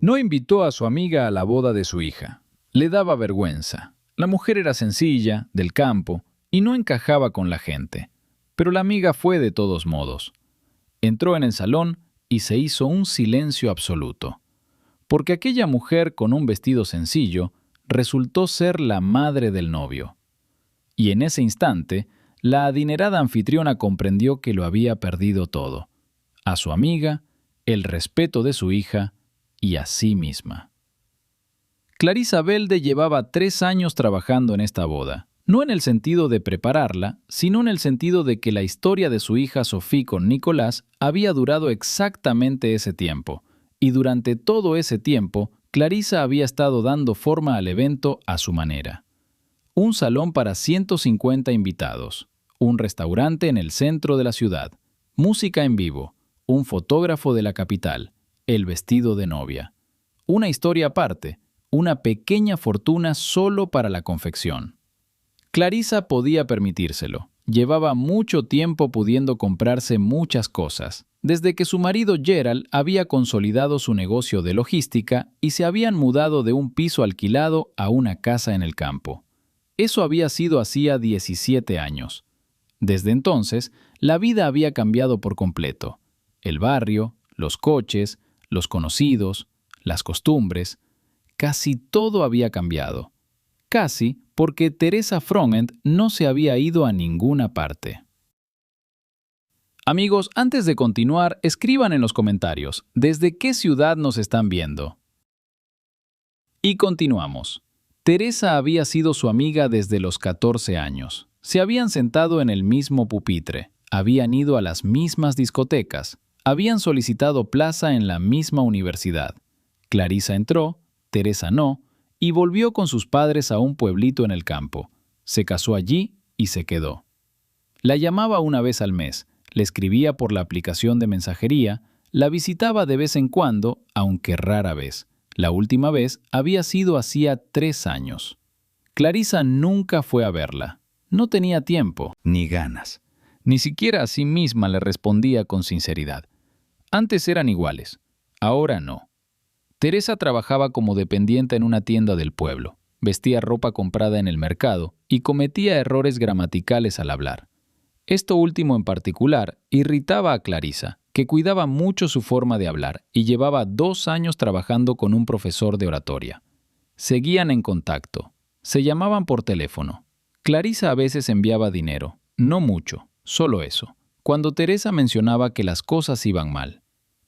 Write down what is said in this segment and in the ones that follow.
No invitó a su amiga a la boda de su hija. Le daba vergüenza. La mujer era sencilla, del campo, y no encajaba con la gente. Pero la amiga fue de todos modos. Entró en el salón y se hizo un silencio absoluto. Porque aquella mujer con un vestido sencillo resultó ser la madre del novio. Y en ese instante, la adinerada anfitriona comprendió que lo había perdido todo: a su amiga, el respeto de su hija y a sí misma. Clarisa Belde llevaba 3 años trabajando en esta boda, no en el sentido de prepararla, sino en el sentido de que la historia de su hija Sophie con Nicolás había durado exactamente ese tiempo, y durante todo ese tiempo, Clarisa había estado dando forma al evento a su manera. Un salón para 150 invitados, un restaurante en el centro de la ciudad, música en vivo, un fotógrafo de la capital, el vestido de novia. Una historia aparte, una pequeña fortuna solo para la confección. Clarisa podía permitírselo. Llevaba mucho tiempo pudiendo comprarse muchas cosas, desde que su marido Gerald había consolidado su negocio de logística y se habían mudado de un piso alquilado a una casa en el campo. Eso había sido hacía 17 años. Desde entonces, la vida había cambiado por completo. El barrio, los coches, los conocidos, las costumbres, casi todo había cambiado. Casi porque Teresa Froment no se había ido a ninguna parte. Amigos, antes de continuar, escriban en los comentarios desde qué ciudad nos están viendo. Y continuamos. Teresa había sido su amiga desde los 14 años. Se habían sentado en el mismo pupitre, habían ido a las mismas discotecas, habían solicitado plaza en la misma universidad. Clarisa entró, Teresa no, y volvió con sus padres a un pueblito en el campo. Se casó allí y se quedó. La llamaba una vez al mes, le escribía por la aplicación de mensajería, la visitaba de vez en cuando, aunque rara vez. La última vez había sido hacía 3 años. Clarisa nunca fue a verla. No tenía tiempo, ni ganas. Ni siquiera a sí misma le respondía con sinceridad. Antes eran iguales, ahora no. Teresa trabajaba como dependiente en una tienda del pueblo, vestía ropa comprada en el mercado y cometía errores gramaticales al hablar. Esto último en particular irritaba a Clarisa, que cuidaba mucho su forma de hablar y llevaba 2 años trabajando con un profesor de oratoria. Seguían en contacto, se llamaban por teléfono. Clarisa a veces enviaba dinero, no mucho, solo eso, cuando Teresa mencionaba que las cosas iban mal.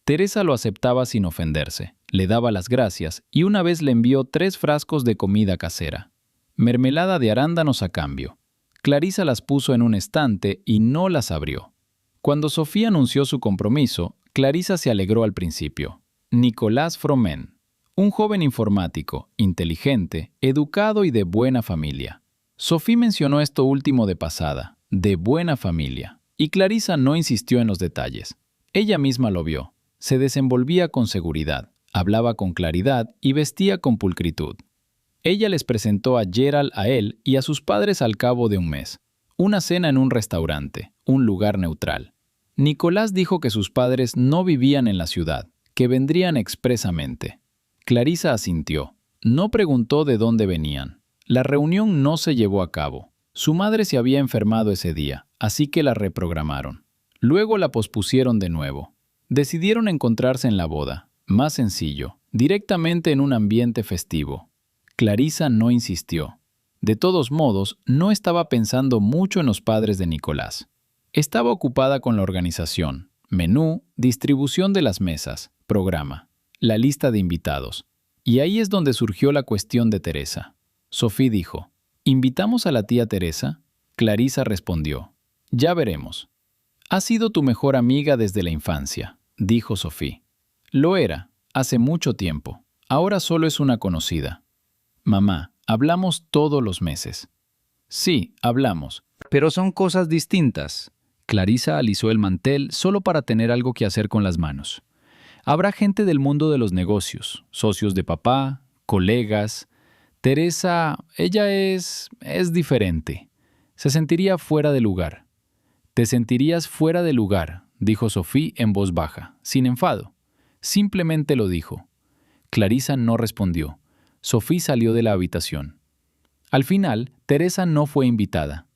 Teresa lo aceptaba sin ofenderse, le daba las gracias y una vez le envió 3 frascos de comida casera. Mermelada de arándanos a cambio. Clarisa las puso en un estante y no las abrió. Cuando Sofía anunció su compromiso, Clarisa se alegró al principio. Nicolás Froment, un joven informático, inteligente, educado y de buena familia. Sofía mencionó esto último de pasada, de buena familia, y Clarisa no insistió en los detalles. Ella misma lo vio. Se desenvolvía con seguridad, hablaba con claridad y vestía con pulcritud. Ella les presentó a Gerald a él y a sus padres al cabo de un mes. Una cena en un restaurante, un lugar neutral. Nicolás dijo que sus padres no vivían en la ciudad, que vendrían expresamente. Clarisa asintió. No preguntó de dónde venían. La reunión no se llevó a cabo. Su madre se había enfermado ese día, así que la reprogramaron. Luego la pospusieron de nuevo. Decidieron encontrarse en la boda, más sencillo, directamente en un ambiente festivo. Clarisa no insistió. De todos modos, no estaba pensando mucho en los padres de Nicolás. Estaba ocupada con la organización, menú, distribución de las mesas, programa, la lista de invitados. Y ahí es donde surgió la cuestión de Teresa. Sofía dijo, ¿invitamos a la tía Teresa? Clarisa respondió, ya veremos. Ha sido tu mejor amiga desde la infancia, dijo Sofía. Lo era, hace mucho tiempo. Ahora solo es una conocida. Mamá, hablamos todos los meses. Sí, hablamos, pero son cosas distintas. Clarisa alisó el mantel solo para tener algo que hacer con las manos. Habrá gente del mundo de los negocios, socios de papá, colegas. Teresa, ella es diferente. Se sentiría fuera de lugar. Te sentirías fuera de lugar, dijo Sofía en voz baja, sin enfado. Simplemente lo dijo. Clarisa no respondió. Sophie salió de la habitación. Al final, Teresa no fue invitada.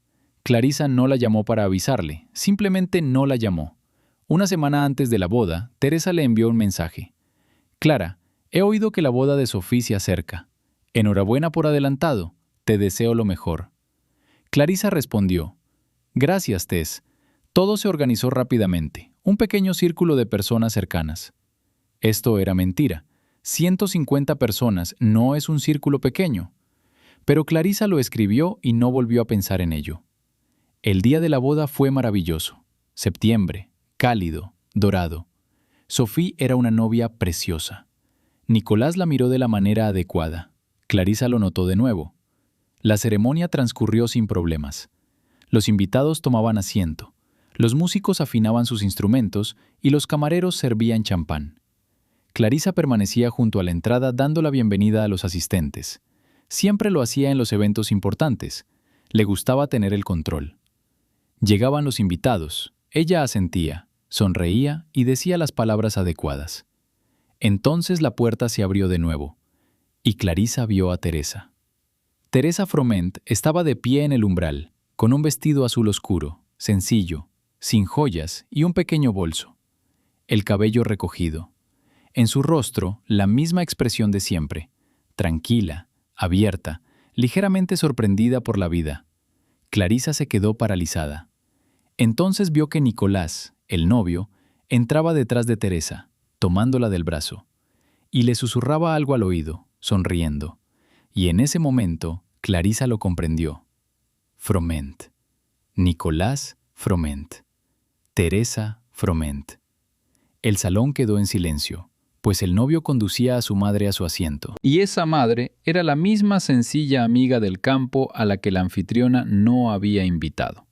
Clarisa no la llamó para avisarle, simplemente no la llamó. Una semana antes de la boda, Teresa le envió un mensaje. Clara, he oído que la boda de Sophie se acerca. Enhorabuena por adelantado, te deseo lo mejor. Clarisa respondió, gracias, Tess. Todo se organizó rápidamente, un pequeño círculo de personas cercanas. Esto era mentira. 150 personas no es un círculo pequeño. Pero Clarisa lo escribió y no volvió a pensar en ello. El día de la boda fue maravilloso. Septiembre, cálido, dorado. Sophie era una novia preciosa. Nicolás la miró de la manera adecuada. Clarisa lo notó de nuevo. La ceremonia transcurrió sin problemas. Los invitados tomaban asiento. Los músicos afinaban sus instrumentos y los camareros servían champán. Clarisa permanecía junto a la entrada dando la bienvenida a los asistentes. Siempre lo hacía en los eventos importantes. Le gustaba tener el control. Llegaban los invitados. Ella asentía, sonreía y decía las palabras adecuadas. Entonces la puerta se abrió de nuevo, y Clarisa vio a Teresa. Teresa Froment estaba de pie en el umbral, con un vestido azul oscuro, sencillo, sin joyas y un pequeño bolso. El cabello recogido. En su rostro, la misma expresión de siempre, tranquila, abierta, ligeramente sorprendida por la vida. Clarisa se quedó paralizada. Entonces vio que Nicolás, el novio, entraba detrás de Teresa, tomándola del brazo, y le susurraba algo al oído, sonriendo. Y en ese momento, Clarisa lo comprendió. Froment. Nicolás Froment. Teresa Froment. El salón quedó en silencio, pues el novio conducía a su madre a su asiento. Y esa madre era la misma sencilla amiga del campo a la que la anfitriona no había invitado.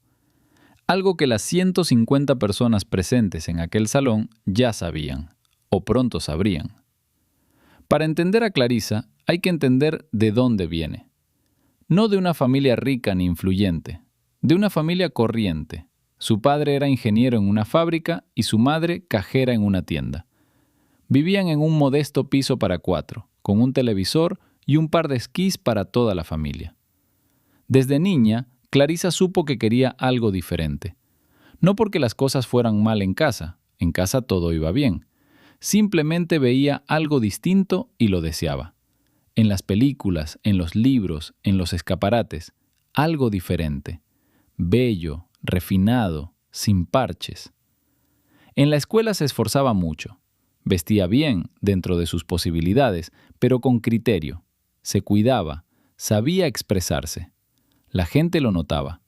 Algo que las 150 personas presentes en aquel salón ya sabían, o pronto sabrían. Para entender a Clarisa, hay que entender de dónde viene. No de una familia rica ni influyente, de una familia corriente. Su padre era ingeniero en una fábrica y su madre cajera en una tienda. Vivían en un modesto piso para 4, con un televisor y un par de esquís para toda la familia. Desde niña, Clarisa supo que quería algo diferente. No porque las cosas fueran mal en casa todo iba bien. Simplemente veía algo distinto y lo deseaba. En las películas, en los libros, en los escaparates, algo diferente. Bello, refinado, sin parches. En la escuela se esforzaba mucho. Vestía bien, dentro de sus posibilidades, pero con criterio. Se cuidaba, sabía expresarse. La gente lo notaba.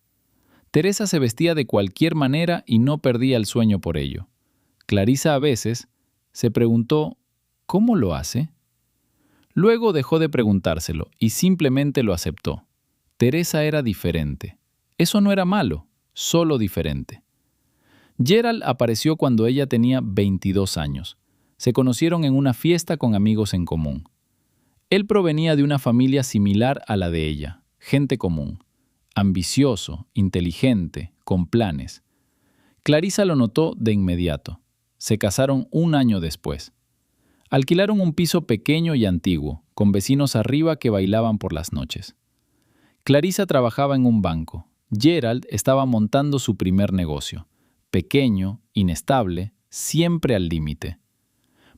Teresa se vestía de cualquier manera y no perdía el sueño por ello. Clarisa a veces se preguntó, ¿cómo lo hace? Luego dejó de preguntárselo y simplemente lo aceptó. Teresa era diferente. Eso no era malo, solo diferente. Gerald apareció cuando ella tenía 22 años. Se conocieron en una fiesta con amigos en común. Él provenía de una familia similar a la de ella, gente común. Ambicioso, inteligente, con planes. Clarisa lo notó de inmediato. Se casaron un año después. Alquilaron un piso pequeño y antiguo, con vecinos arriba que bailaban por las noches. Clarisa trabajaba en un banco. Gerald estaba montando su primer negocio. Pequeño, inestable, siempre al límite.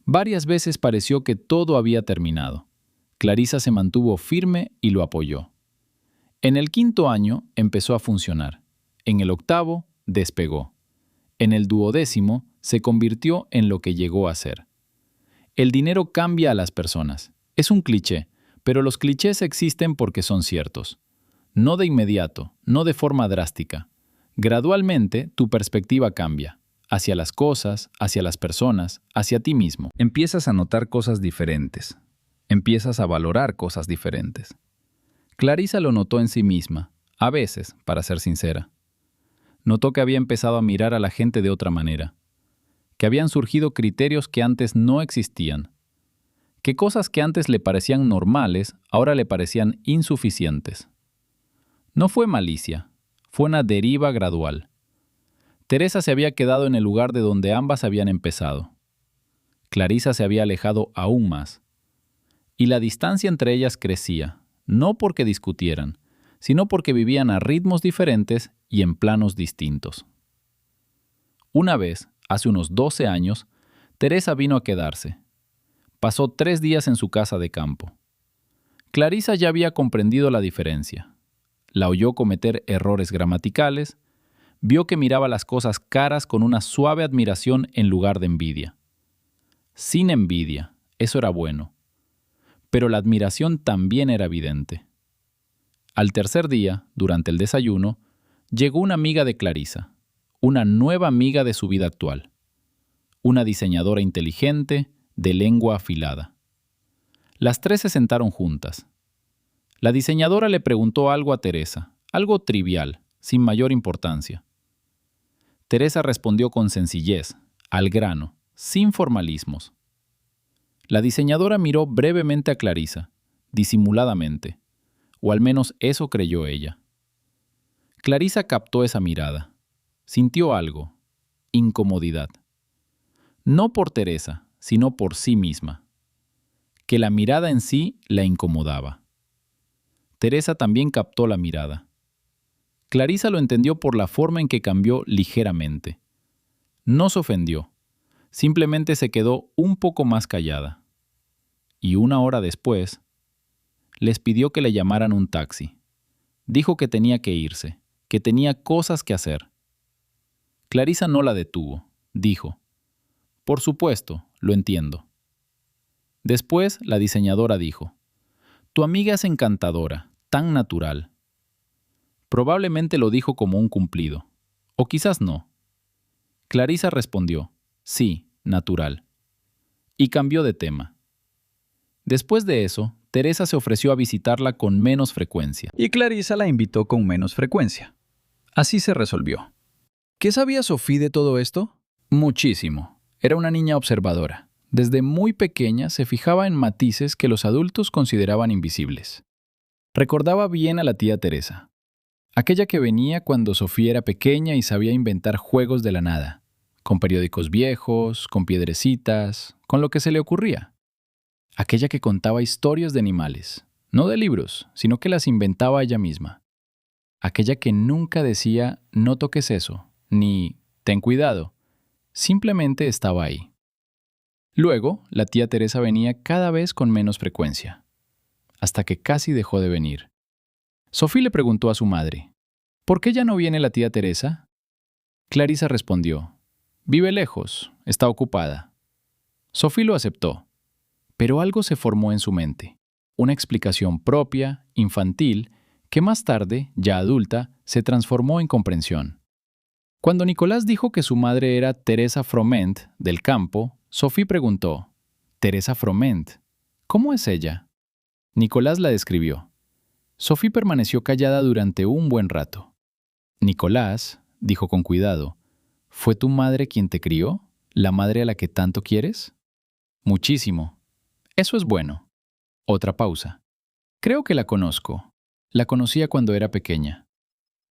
Varias veces pareció que todo había terminado. Clarisa se mantuvo firme y lo apoyó. En el 5º año empezó a funcionar. En el 8º despegó. En el 12º se convirtió en lo que llegó a ser. El dinero cambia a las personas. Es un cliché, pero los clichés existen porque son ciertos. No de inmediato, no de forma drástica. Gradualmente tu perspectiva cambia. Hacia las cosas, hacia las personas, hacia ti mismo. Empiezas a notar cosas diferentes. Empiezas a valorar cosas diferentes. Clarisa lo notó en sí misma, a veces, para ser sincera. Notó que había empezado a mirar a la gente de otra manera, que habían surgido criterios que antes no existían, que cosas que antes le parecían normales ahora le parecían insuficientes. No fue malicia, fue una deriva gradual. Teresa se había quedado en el lugar de donde ambas habían empezado. Clarisa se había alejado aún más. y la distancia entre ellas crecía, no porque discutieran, sino porque vivían a ritmos diferentes y en planos distintos. Una vez, hace unos 12 años, Teresa vino a quedarse. Pasó 3 días en su casa de campo. Clarisa ya había comprendido la diferencia. La oyó cometer errores gramaticales, vio que miraba las cosas caras con una suave admiración en lugar de envidia. Sin envidia, eso era bueno. Pero la admiración también era evidente. Al tercer día, durante el desayuno, llegó una amiga de Clarisa, una nueva amiga de su vida actual. Una diseñadora inteligente, de lengua afilada. Las 3 se sentaron juntas. La diseñadora le preguntó algo a Teresa, algo trivial, sin mayor importancia. Teresa respondió con sencillez, al grano, sin formalismos. La diseñadora miró brevemente a Clarisa, disimuladamente, o al menos eso creyó ella. Clarisa captó esa mirada. Sintió algo, incomodidad. No por Teresa, sino por sí misma. Que la mirada en sí la incomodaba. Teresa también captó la mirada. Clarisa lo entendió por la forma en que cambió ligeramente. No se ofendió, simplemente se quedó un poco más callada. Y 1 hora después, les pidió que le llamaran un taxi. Dijo que tenía que irse, que tenía cosas que hacer. Clarisa no la detuvo, dijo: «Por supuesto, lo entiendo». Después, la diseñadora dijo: «Tu amiga es encantadora, tan natural». Probablemente lo dijo como un cumplido, o quizás no. Clarisa respondió: «Sí, natural». Y cambió de tema. Después de eso, Teresa se ofreció a visitarla con menos frecuencia. Y Clarisa la invitó con menos frecuencia. Así se resolvió. ¿Qué sabía Sophie de todo esto? Muchísimo. Era una niña observadora. Desde muy pequeña se fijaba en matices que los adultos consideraban invisibles. Recordaba bien a la tía Teresa, aquella que venía cuando Sophie era pequeña y sabía inventar juegos de la nada, con periódicos viejos, con piedrecitas, con lo que se le ocurría. Aquella que contaba historias de animales, no de libros, sino que las inventaba ella misma. Aquella que nunca decía «no toques eso», ni «ten cuidado», simplemente estaba ahí. Luego, la tía Teresa venía cada vez con menos frecuencia, hasta que casi dejó de venir. Sophie le preguntó a su madre: «¿Por qué ya no viene la tía Teresa?». Clarisa respondió: «Vive lejos, está ocupada». Sophie lo aceptó, pero algo se formó en su mente, una explicación propia, infantil, que más tarde, ya adulta, se transformó en comprensión. Cuando Nicolás dijo que su madre era Teresa Froment, del campo, Sophie preguntó: «Teresa Froment, ¿cómo es ella?». Nicolás la describió. Sophie permaneció callada durante un buen rato. «Nicolás», dijo con cuidado, «¿fue tu madre quien te crió? ¿La madre a la que tanto quieres?». «Muchísimo. Eso es bueno». Otra pausa. «Creo que la conozco. La conocía cuando era pequeña».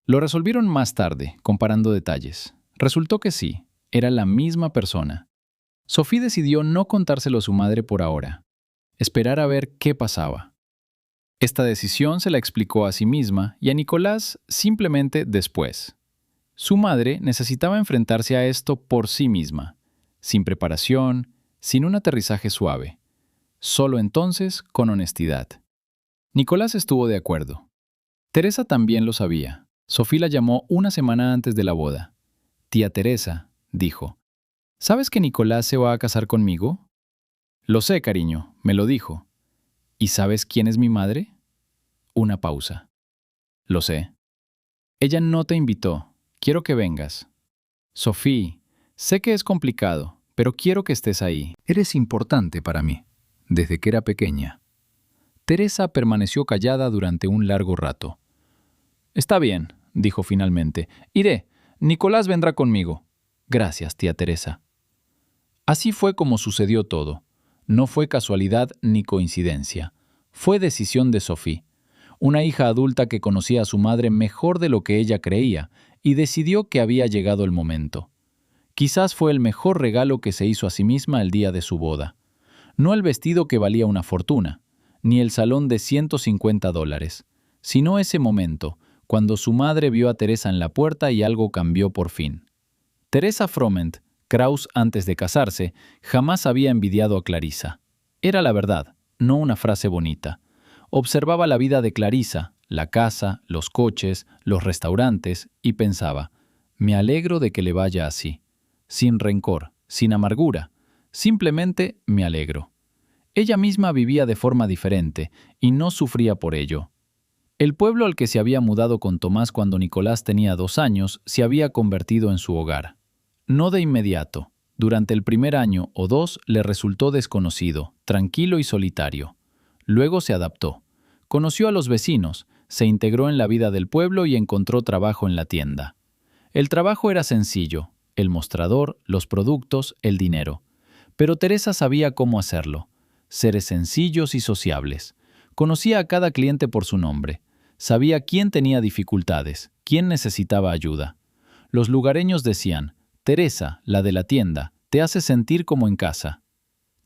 Lo resolvieron más tarde, comparando detalles. Resultó que sí, era la misma persona. Sophie decidió no contárselo a su madre por ahora, esperar a ver qué pasaba. Esta decisión se la explicó a sí misma y a Nicolás simplemente después. Su madre necesitaba enfrentarse a esto por sí misma, sin preparación, sin un aterrizaje suave. Solo entonces con honestidad. Nicolás estuvo de acuerdo. Teresa también lo sabía. Sophie la llamó una semana antes de la boda. «Tía Teresa», dijo, «¿sabes que Nicolás se va a casar conmigo?». «Lo sé, cariño, me lo dijo». «¿Y sabes quién es mi madre?». Una pausa. «Lo sé». «Ella no te invitó. Quiero que vengas». «Sophie, sé que es complicado, pero quiero que estés ahí. Eres importante para mí, desde que era pequeña». Teresa permaneció callada durante un largo rato. «Está bien», dijo finalmente. «Iré. Nicolás vendrá conmigo». «Gracias, tía Teresa». Así fue como sucedió todo. No fue casualidad ni coincidencia. Fue decisión de Sophie, una hija adulta que conocía a su madre mejor de lo que ella creía y decidió que había llegado el momento. Quizás fue el mejor regalo que se hizo a sí misma el día de su boda. No el vestido que valía una fortuna, ni el salón de $150, sino ese momento, cuando su madre vio a Teresa en la puerta y algo cambió por fin. Teresa Froment, Krauss antes de casarse, jamás había envidiado a Clarissa. Era la verdad, no una frase bonita. Observaba la vida de Clarissa, la casa, los coches, los restaurantes, y pensaba, me alegro de que le vaya así. Sin rencor, sin amargura, simplemente me alegro. Ella misma vivía de forma diferente y no sufría por ello. El pueblo al que se había mudado con Tomás cuando Nicolás tenía 2 años se había convertido en su hogar. No de inmediato. Durante el primer año o 2 le resultó desconocido, tranquilo y solitario. Luego se adaptó. Conoció a los vecinos, se integró en la vida del pueblo y encontró trabajo en la tienda. El trabajo era sencillo, el mostrador, los productos, el dinero. Pero Teresa sabía cómo hacerlo. Seres sencillos y sociables. Conocía a cada cliente por su nombre. Sabía quién tenía dificultades, quién necesitaba ayuda. Los lugareños decían, Teresa, la de la tienda, te hace sentir como en casa.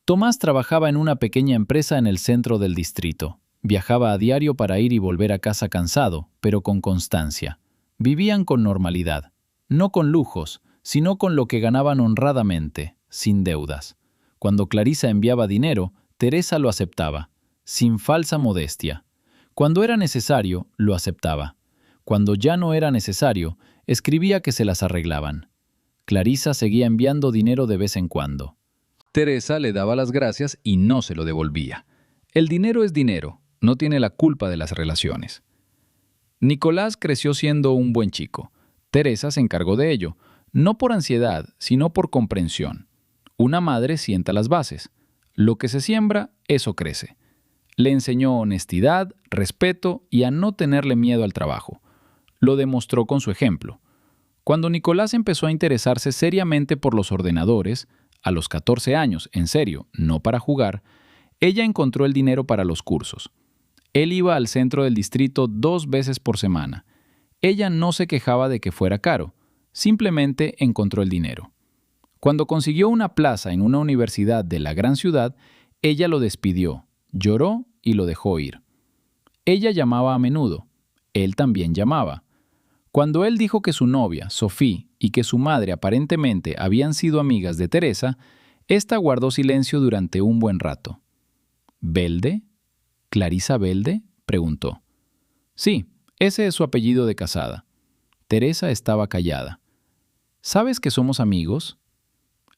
Tomás trabajaba en una pequeña empresa en el centro del distrito. Viajaba a diario para ir y volver a casa cansado, pero con constancia. Vivían con normalidad, no con lujos, sino con lo que ganaban honradamente, sin deudas. Cuando Clarissa enviaba dinero, Teresa lo aceptaba, sin falsa modestia. Cuando era necesario, lo aceptaba. Cuando ya no era necesario, escribía que se las arreglaban. Clarissa seguía enviando dinero de vez en cuando. Teresa le daba las gracias y no se lo devolvía. El dinero es dinero, no tiene la culpa de las relaciones. Nicolás creció siendo un buen chico. Teresa se encargó de ello, no por ansiedad, sino por comprensión. Una madre sienta las bases. Lo que se siembra, eso crece. Le enseñó honestidad, respeto y a no tenerle miedo al trabajo. Lo demostró con su ejemplo. Cuando Nicolás empezó a interesarse seriamente por los ordenadores, a los 14 años, en serio, no para jugar, ella encontró el dinero para los cursos. Él iba al centro del distrito 2 veces por semana. Ella no se quejaba de que fuera caro, simplemente encontró el dinero. Cuando consiguió una plaza en una universidad de la gran ciudad, ella lo despidió, lloró y lo dejó ir. Ella llamaba a menudo, él también llamaba. Cuando él dijo que su novia, Sophie, y que su madre aparentemente habían sido amigas de Teresa, ésta guardó silencio durante un buen rato. ¿Belde? ¿Clarissa Belde?, preguntó. Sí, ese es su apellido de casada. Teresa estaba callada. ¿Sabes que somos amigos?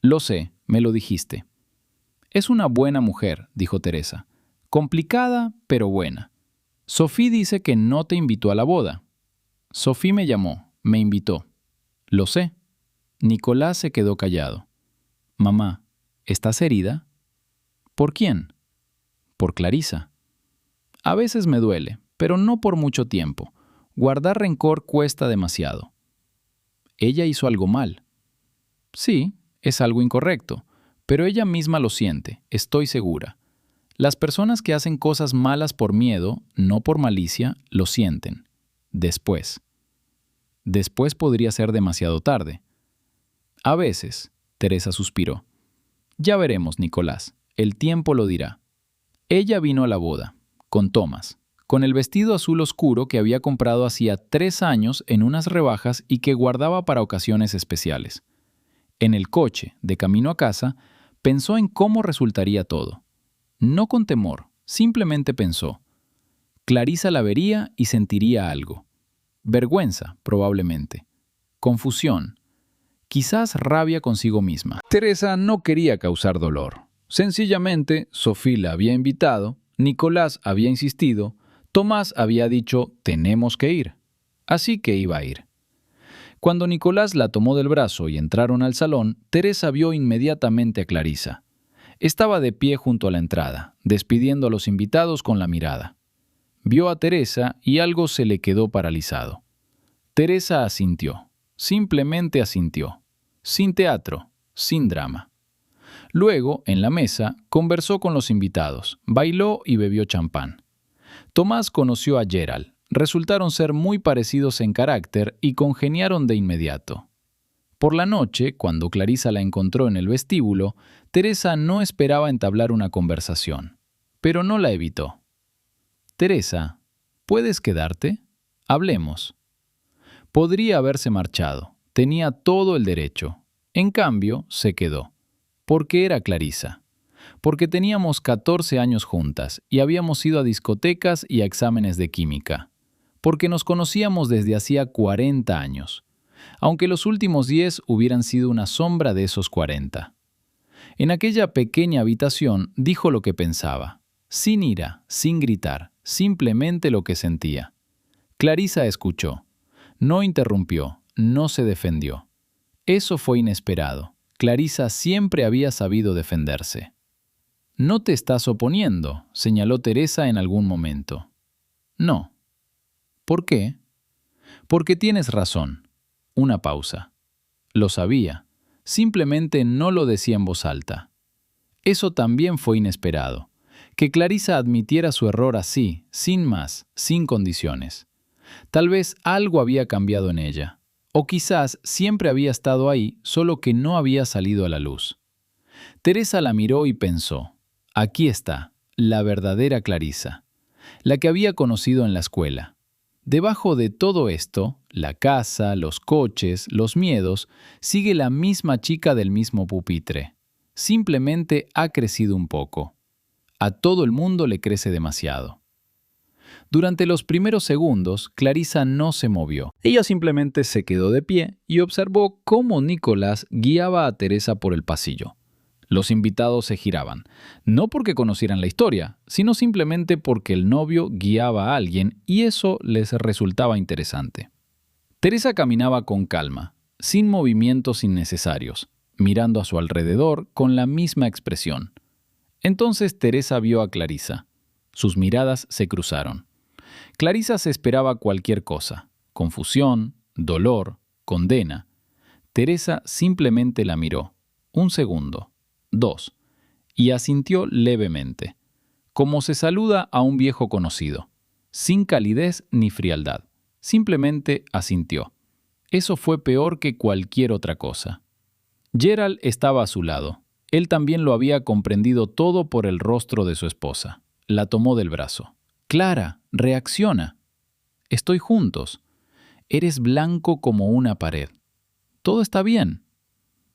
Lo sé, me lo dijiste. Es una buena mujer, dijo Teresa. Complicada, pero buena. Sophie dice que no te invitó a la boda. Sophie me llamó, me invitó. Lo sé. Nicolás se quedó callado. Mamá, ¿estás herida? ¿Por quién? Por Clarissa. A veces me duele, pero no por mucho tiempo. Guardar rencor cuesta demasiado. Ella hizo algo mal. Sí, es algo incorrecto, pero ella misma lo siente, estoy segura. Las personas que hacen cosas malas por miedo, no por malicia, lo sienten. Después. Después podría ser demasiado tarde. A veces, Teresa suspiró. Ya veremos, Nicolás. El tiempo lo dirá. Ella vino a la boda, con Tomás, con el vestido azul oscuro que había comprado hacía 3 años en unas rebajas y que guardaba para ocasiones especiales. En el coche, de camino a casa, pensó en cómo resultaría todo. No con temor, simplemente pensó. Clarissa la vería y sentiría algo. Vergüenza, probablemente. Confusión. Quizás rabia consigo misma. Teresa no quería causar dolor. Sencillamente, Sophie la había invitado, Nicolás había insistido, Tomás había dicho, tenemos que ir. Así que iba a ir. Cuando Nicolás la tomó del brazo y entraron al salón, Teresa vio inmediatamente a Clarissa. Estaba de pie junto a la entrada, despidiendo a los invitados con la mirada. Vio a Teresa y algo se le quedó paralizado. Teresa asintió, simplemente asintió, sin teatro, sin drama. Luego, en la mesa, conversó con los invitados, bailó y bebió champán. Tomás conoció a Gerald. Resultaron ser muy parecidos en carácter y congeniaron de inmediato. Por la noche, cuando Clarissa la encontró en el vestíbulo, Teresa no esperaba entablar una conversación, pero no la evitó. Teresa, ¿puedes quedarte? Hablemos. Podría haberse marchado. Tenía todo el derecho. En cambio, se quedó. Porque era Clarisa. Porque teníamos 14 años juntas y habíamos ido a discotecas y a exámenes de química. Porque nos conocíamos desde hacía 40 años. Aunque los últimos 10 hubieran sido una sombra de esos 40. En aquella pequeña habitación dijo lo que pensaba. Sin ira, sin gritar, simplemente lo que sentía. Clarisa escuchó. No interrumpió, no se defendió. Eso fue inesperado. Clarisa siempre había sabido defenderse. «No te estás oponiendo», señaló Teresa en algún momento. «No». «¿Por qué?» «Porque tienes razón». Una pausa. Lo sabía. Simplemente no lo decía en voz alta. Eso también fue inesperado. Que Clarisa admitiera su error así, sin más, sin condiciones. Tal vez algo había cambiado en ella. O quizás siempre había estado ahí, solo que no había salido a la luz. Teresa la miró y pensó, aquí está, la verdadera Clarisa, la que había conocido en la escuela. Debajo de todo esto, la casa, los coches, los miedos, sigue la misma chica del mismo pupitre. Simplemente ha crecido un poco. A todo el mundo le crece demasiado. Durante los primeros segundos, Clarisa no se movió. Ella simplemente se quedó de pie y observó cómo Nicolás guiaba a Teresa por el pasillo. Los invitados se giraban, no porque conocieran la historia, sino simplemente porque el novio guiaba a alguien y eso les resultaba interesante. Teresa caminaba con calma, sin movimientos innecesarios, mirando a su alrededor con la misma expresión. Entonces Teresa vio a Clarisa. Sus miradas se cruzaron. Clarisa se esperaba cualquier cosa, confusión, dolor, condena. Teresa simplemente la miró, 1 segundo, 2, y asintió levemente, como se saluda a un viejo conocido, sin calidez ni frialdad. Simplemente asintió. Eso fue peor que cualquier otra cosa. Gerald estaba a su lado. Él también lo había comprendido todo por el rostro de su esposa. La tomó del brazo. «Clara, reacciona. Estoy juntos. Eres blanco como una pared. Todo está bien.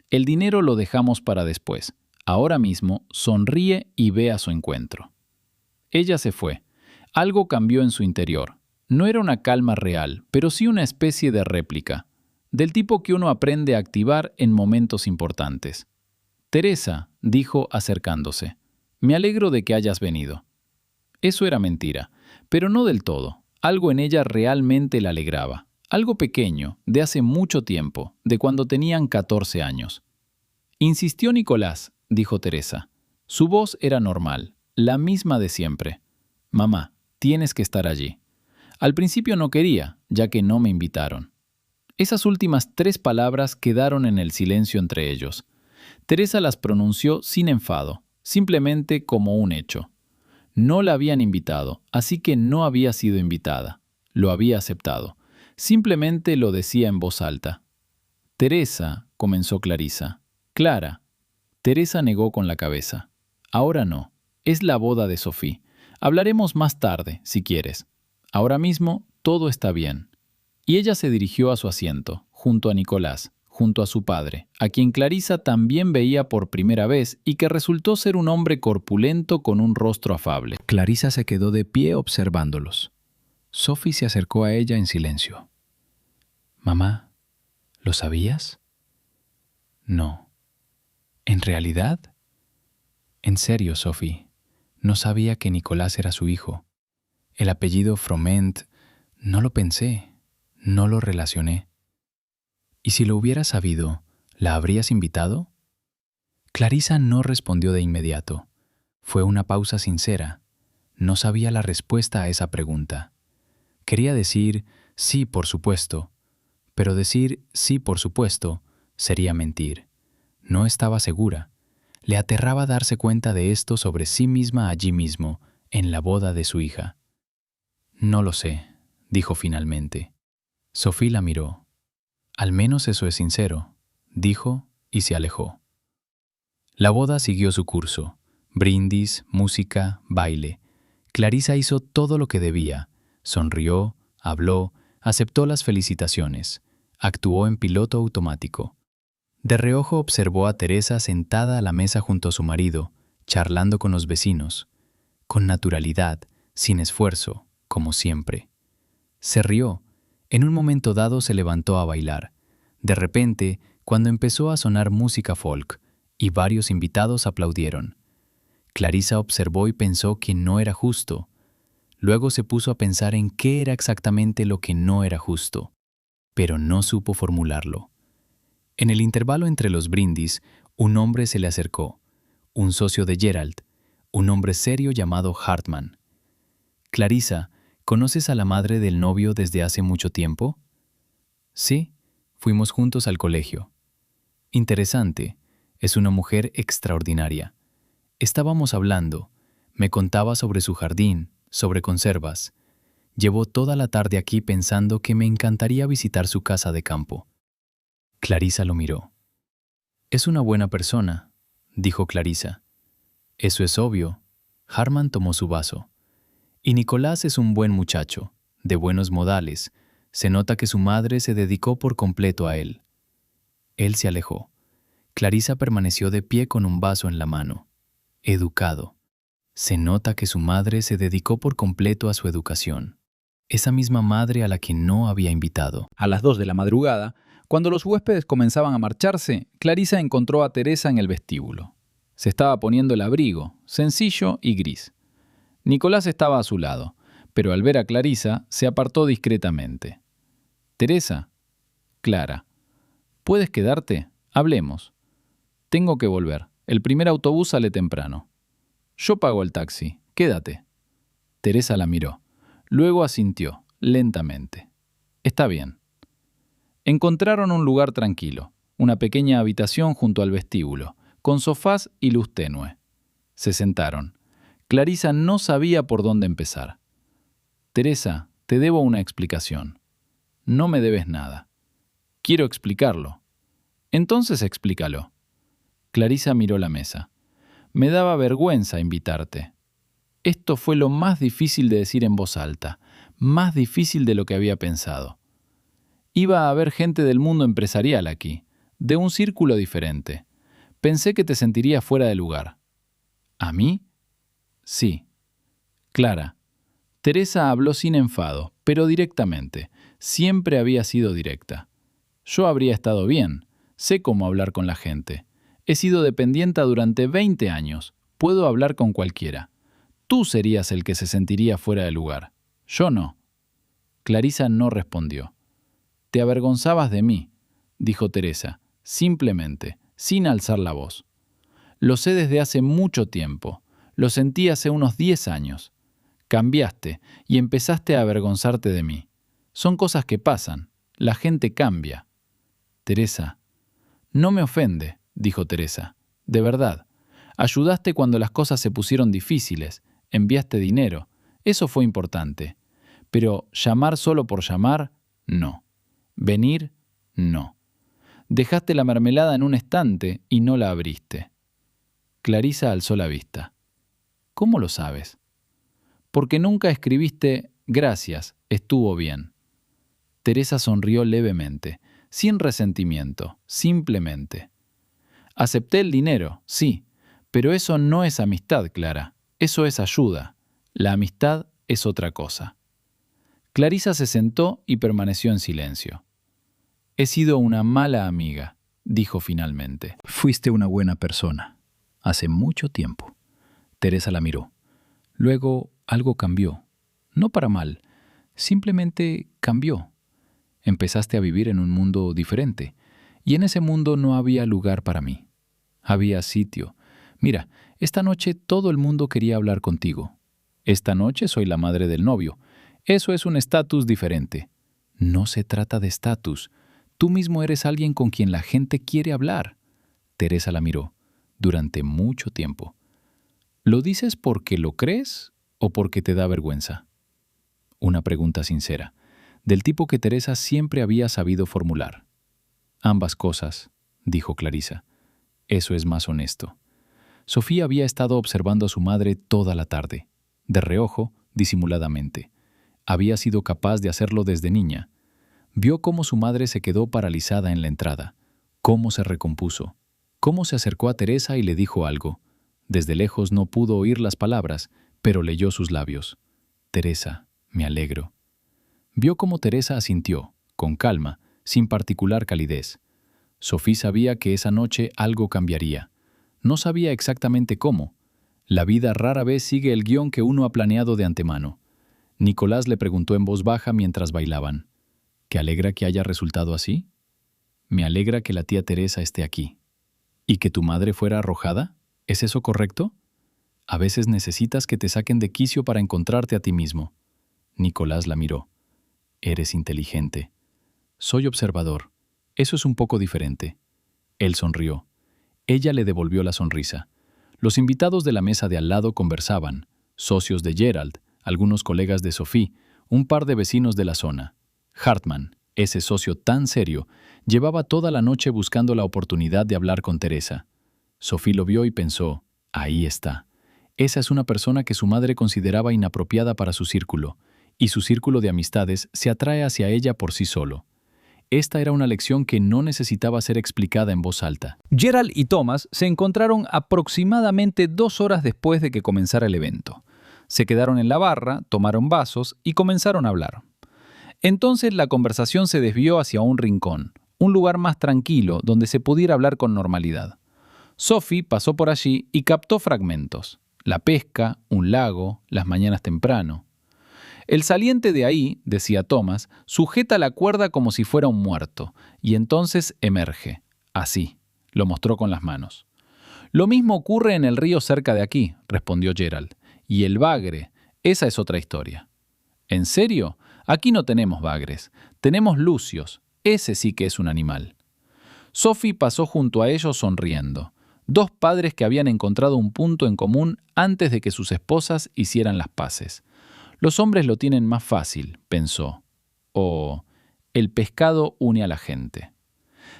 El dinero lo dejamos para después. Ahora mismo sonríe y ve a su encuentro». Ella se fue. Algo cambió en su interior. No era una calma real, pero sí una especie de réplica, del tipo que uno aprende a activar en momentos importantes. «Teresa», dijo acercándose, «me alegro de que hayas venido». Eso era mentira, pero no del todo. Algo en ella realmente la alegraba. Algo pequeño, de hace mucho tiempo, de cuando tenían 14 años. «Insistió Nicolás», dijo Teresa. Su voz era normal, la misma de siempre. «Mamá, tienes que estar allí». Al principio no quería, ya que no me invitaron. Esas últimas 3 palabras quedaron en el silencio entre ellos. Teresa las pronunció sin enfado, simplemente como un hecho. No la habían invitado, así que no había sido invitada. Lo había aceptado. Simplemente lo decía en voz alta. «Teresa», comenzó Clarisa. «Clara». Teresa negó con la cabeza. «Ahora no. Es la boda de Sophie. Hablaremos más tarde, si quieres. Ahora mismo todo está bien». Y ella se dirigió a su asiento, junto a Nicolás, junto a su padre, a quien Clarisa también veía por primera vez y que resultó ser un hombre corpulento con un rostro afable. Clarisa se quedó de pie observándolos. Sophie se acercó a ella en silencio. «Mamá, ¿lo sabías?» «No». «¿En realidad?» «En serio, Sophie. No sabía que Nicolás era su hijo. El apellido Froment, no lo pensé, no lo relacioné». «¿Y si lo hubieras sabido, la habrías invitado?» Clarisa no respondió de inmediato. Fue una pausa sincera. No sabía la respuesta a esa pregunta. Quería decir «sí, por supuesto», pero decir «sí, por supuesto» sería mentir. No estaba segura. Le aterraba darse cuenta de esto sobre sí misma allí mismo, en la boda de su hija. «No lo sé», dijo finalmente. Sophie la miró. «Al menos eso es sincero», dijo y se alejó. La boda siguió su curso. Brindis, música, baile. Clarisa hizo todo lo que debía. Sonrió, habló, aceptó las felicitaciones. Actuó en piloto automático. De reojo observó a Teresa sentada a la mesa junto a su marido, charlando con los vecinos. Con naturalidad, sin esfuerzo, como siempre. Se rió. En un momento dado se levantó a bailar. De repente, cuando empezó a sonar música folk, y varios invitados aplaudieron. Clarisa observó y pensó que no era justo. Luego se puso a pensar en qué era exactamente lo que no era justo, pero no supo formularlo. En el intervalo entre los brindis, un hombre se le acercó, un socio de Gerald, un hombre serio llamado Hartman. «Clarisa, ¿conoces a la madre del novio desde hace mucho tiempo?» «Sí, fuimos juntos al colegio». «Interesante, es una mujer extraordinaria. Estábamos hablando, me contaba sobre su jardín, sobre conservas. Llevo toda la tarde aquí pensando que me encantaría visitar su casa de campo». Clarisa lo miró. «Es una buena persona», dijo Clarisa. «Eso es obvio». Hartman tomó su vaso. «Y Nicolás es un buen muchacho, de buenos modales. Se nota que su madre se dedicó por completo a él». Él se alejó. Clarisa permaneció de pie con un vaso en la mano. Educado. Se nota que su madre se dedicó por completo a su educación. Esa misma madre a la que no había invitado. A las 2 de la madrugada, cuando los huéspedes comenzaban a marcharse, Clarisa encontró a Teresa en el vestíbulo. Se estaba poniendo el abrigo, sencillo y gris. Nicolás estaba a su lado, pero al ver a Clarisa se apartó discretamente. «Teresa». «Clara». «¿Puedes quedarte? Hablemos». «Tengo que volver. El primer autobús sale temprano». «Yo pago el taxi. Quédate». Teresa la miró. Luego asintió, lentamente. «Está bien». Encontraron un lugar tranquilo, una pequeña habitación junto al vestíbulo, con sofás y luz tenue. Se sentaron. Clarisa no sabía por dónde empezar. «Teresa, te debo una explicación». «No me debes nada». «Quiero explicarlo». «Entonces explícalo». Clarisa miró la mesa. «Me daba vergüenza invitarte». Esto fue lo más difícil de decir en voz alta, más difícil de lo que había pensado. Iba a haber gente del mundo empresarial aquí, de un círculo diferente. Pensé que te sentirías fuera de lugar. ¿A mí? Sí. Clara. Teresa habló sin enfado, pero directamente. Siempre había sido directa. Yo habría estado bien. Sé cómo hablar con la gente. He sido dependienta durante 20 años. Puedo hablar con cualquiera. Tú serías el que se sentiría fuera de lugar. Yo no. Clarisa no respondió. «Te avergonzabas de mí», dijo Teresa, simplemente, sin alzar la voz. «Lo sé desde hace mucho tiempo. Lo sentí hace unos 10 años. Cambiaste y empezaste a avergonzarte de mí. Son cosas que pasan. La gente cambia». «Teresa». «No me ofende», dijo Teresa. «De verdad. Ayudaste cuando las cosas se pusieron difíciles. Enviaste dinero. Eso fue importante. Pero llamar solo por llamar, no. Venir, no. Dejaste la mermelada en un estante y no la abriste». Clarisa alzó la vista. «¿Cómo lo sabes?» «Porque nunca escribiste «gracias, estuvo bien». Teresa sonrió levemente, sin resentimiento, simplemente. «Acepté el dinero, sí, pero eso no es amistad, Clara. Eso es ayuda. La amistad es otra cosa». Clarisa se sentó y permaneció en silencio. «He sido una mala amiga», dijo finalmente. «Fuiste una buena persona. Hace mucho tiempo». Teresa la miró. Luego algo cambió. No para mal, simplemente cambió. Empezaste a vivir en un mundo diferente, y en ese mundo no había lugar para mí. Había sitio. Mira, esta noche todo el mundo quería hablar contigo. Esta noche soy la madre del novio. Eso es un estatus diferente. No se trata de estatus. Tú mismo eres alguien con quien la gente quiere hablar». Teresa la miró durante mucho tiempo. «¿Lo dices porque lo crees o porque te da vergüenza?» Una pregunta sincera, del tipo que Teresa siempre había sabido formular. «Ambas cosas», dijo Clarisa. «Eso es más honesto». Sofía había estado observando a su madre toda la tarde. de reojo, disimuladamente. Había sido capaz de hacerlo desde niña. Vio cómo su madre se quedó paralizada en la entrada, cómo se recompuso, cómo se acercó a Teresa y le dijo algo. Desde lejos no pudo oír las palabras, pero leyó sus labios. «Teresa, me alegro». Vio cómo Teresa asintió, con calma, sin particular calidez. Sophie sabía que esa noche algo cambiaría. No sabía exactamente cómo. La vida rara vez sigue el guión que uno ha planeado de antemano. Nicolás le preguntó en voz baja mientras bailaban. ¿Te alegra que haya resultado así? Me alegra que la tía Teresa esté aquí. ¿Y que tu madre fuera arrojada? ¿Es eso correcto? A veces necesitas que te saquen de quicio para encontrarte a ti mismo. Nicolás la miró. Eres inteligente. Soy observador. Eso es un poco diferente. Él sonrió. Ella le devolvió la sonrisa. Los invitados de la mesa de al lado conversaban, socios de Gerald, algunos colegas de Sophie, un par de vecinos de la zona. Hartman, ese socio tan serio, llevaba toda la noche buscando la oportunidad de hablar con Teresa. Sophie lo vio y pensó, ahí está. Esa es una persona que su madre consideraba inapropiada para su círculo, y su círculo de amistades se atrae hacia ella por sí solo. Esta era una lección que no necesitaba ser explicada en voz alta. Gerald y Thomas se encontraron aproximadamente 2 horas después de que comenzara el evento. Se quedaron en la barra, tomaron vasos y comenzaron a hablar. Entonces la conversación se desvió hacia un rincón, un lugar más tranquilo donde se pudiera hablar con normalidad. Sophie pasó por allí y captó fragmentos. La pesca, un lago, las mañanas temprano. El saliente de ahí, decía Thomas, sujeta la cuerda como si fuera un muerto, y entonces emerge. Así, lo mostró con las manos. Lo mismo ocurre en el río cerca de aquí, respondió Gerald. Y el bagre, esa es otra historia. ¿En serio? Aquí no tenemos bagres, tenemos lucios, ese sí que es un animal. Sophie pasó junto a ellos sonriendo. 2 padres que habían encontrado un punto en común antes de que sus esposas hicieran las paces. Los hombres lo tienen más fácil, pensó. O el pescado une a la gente.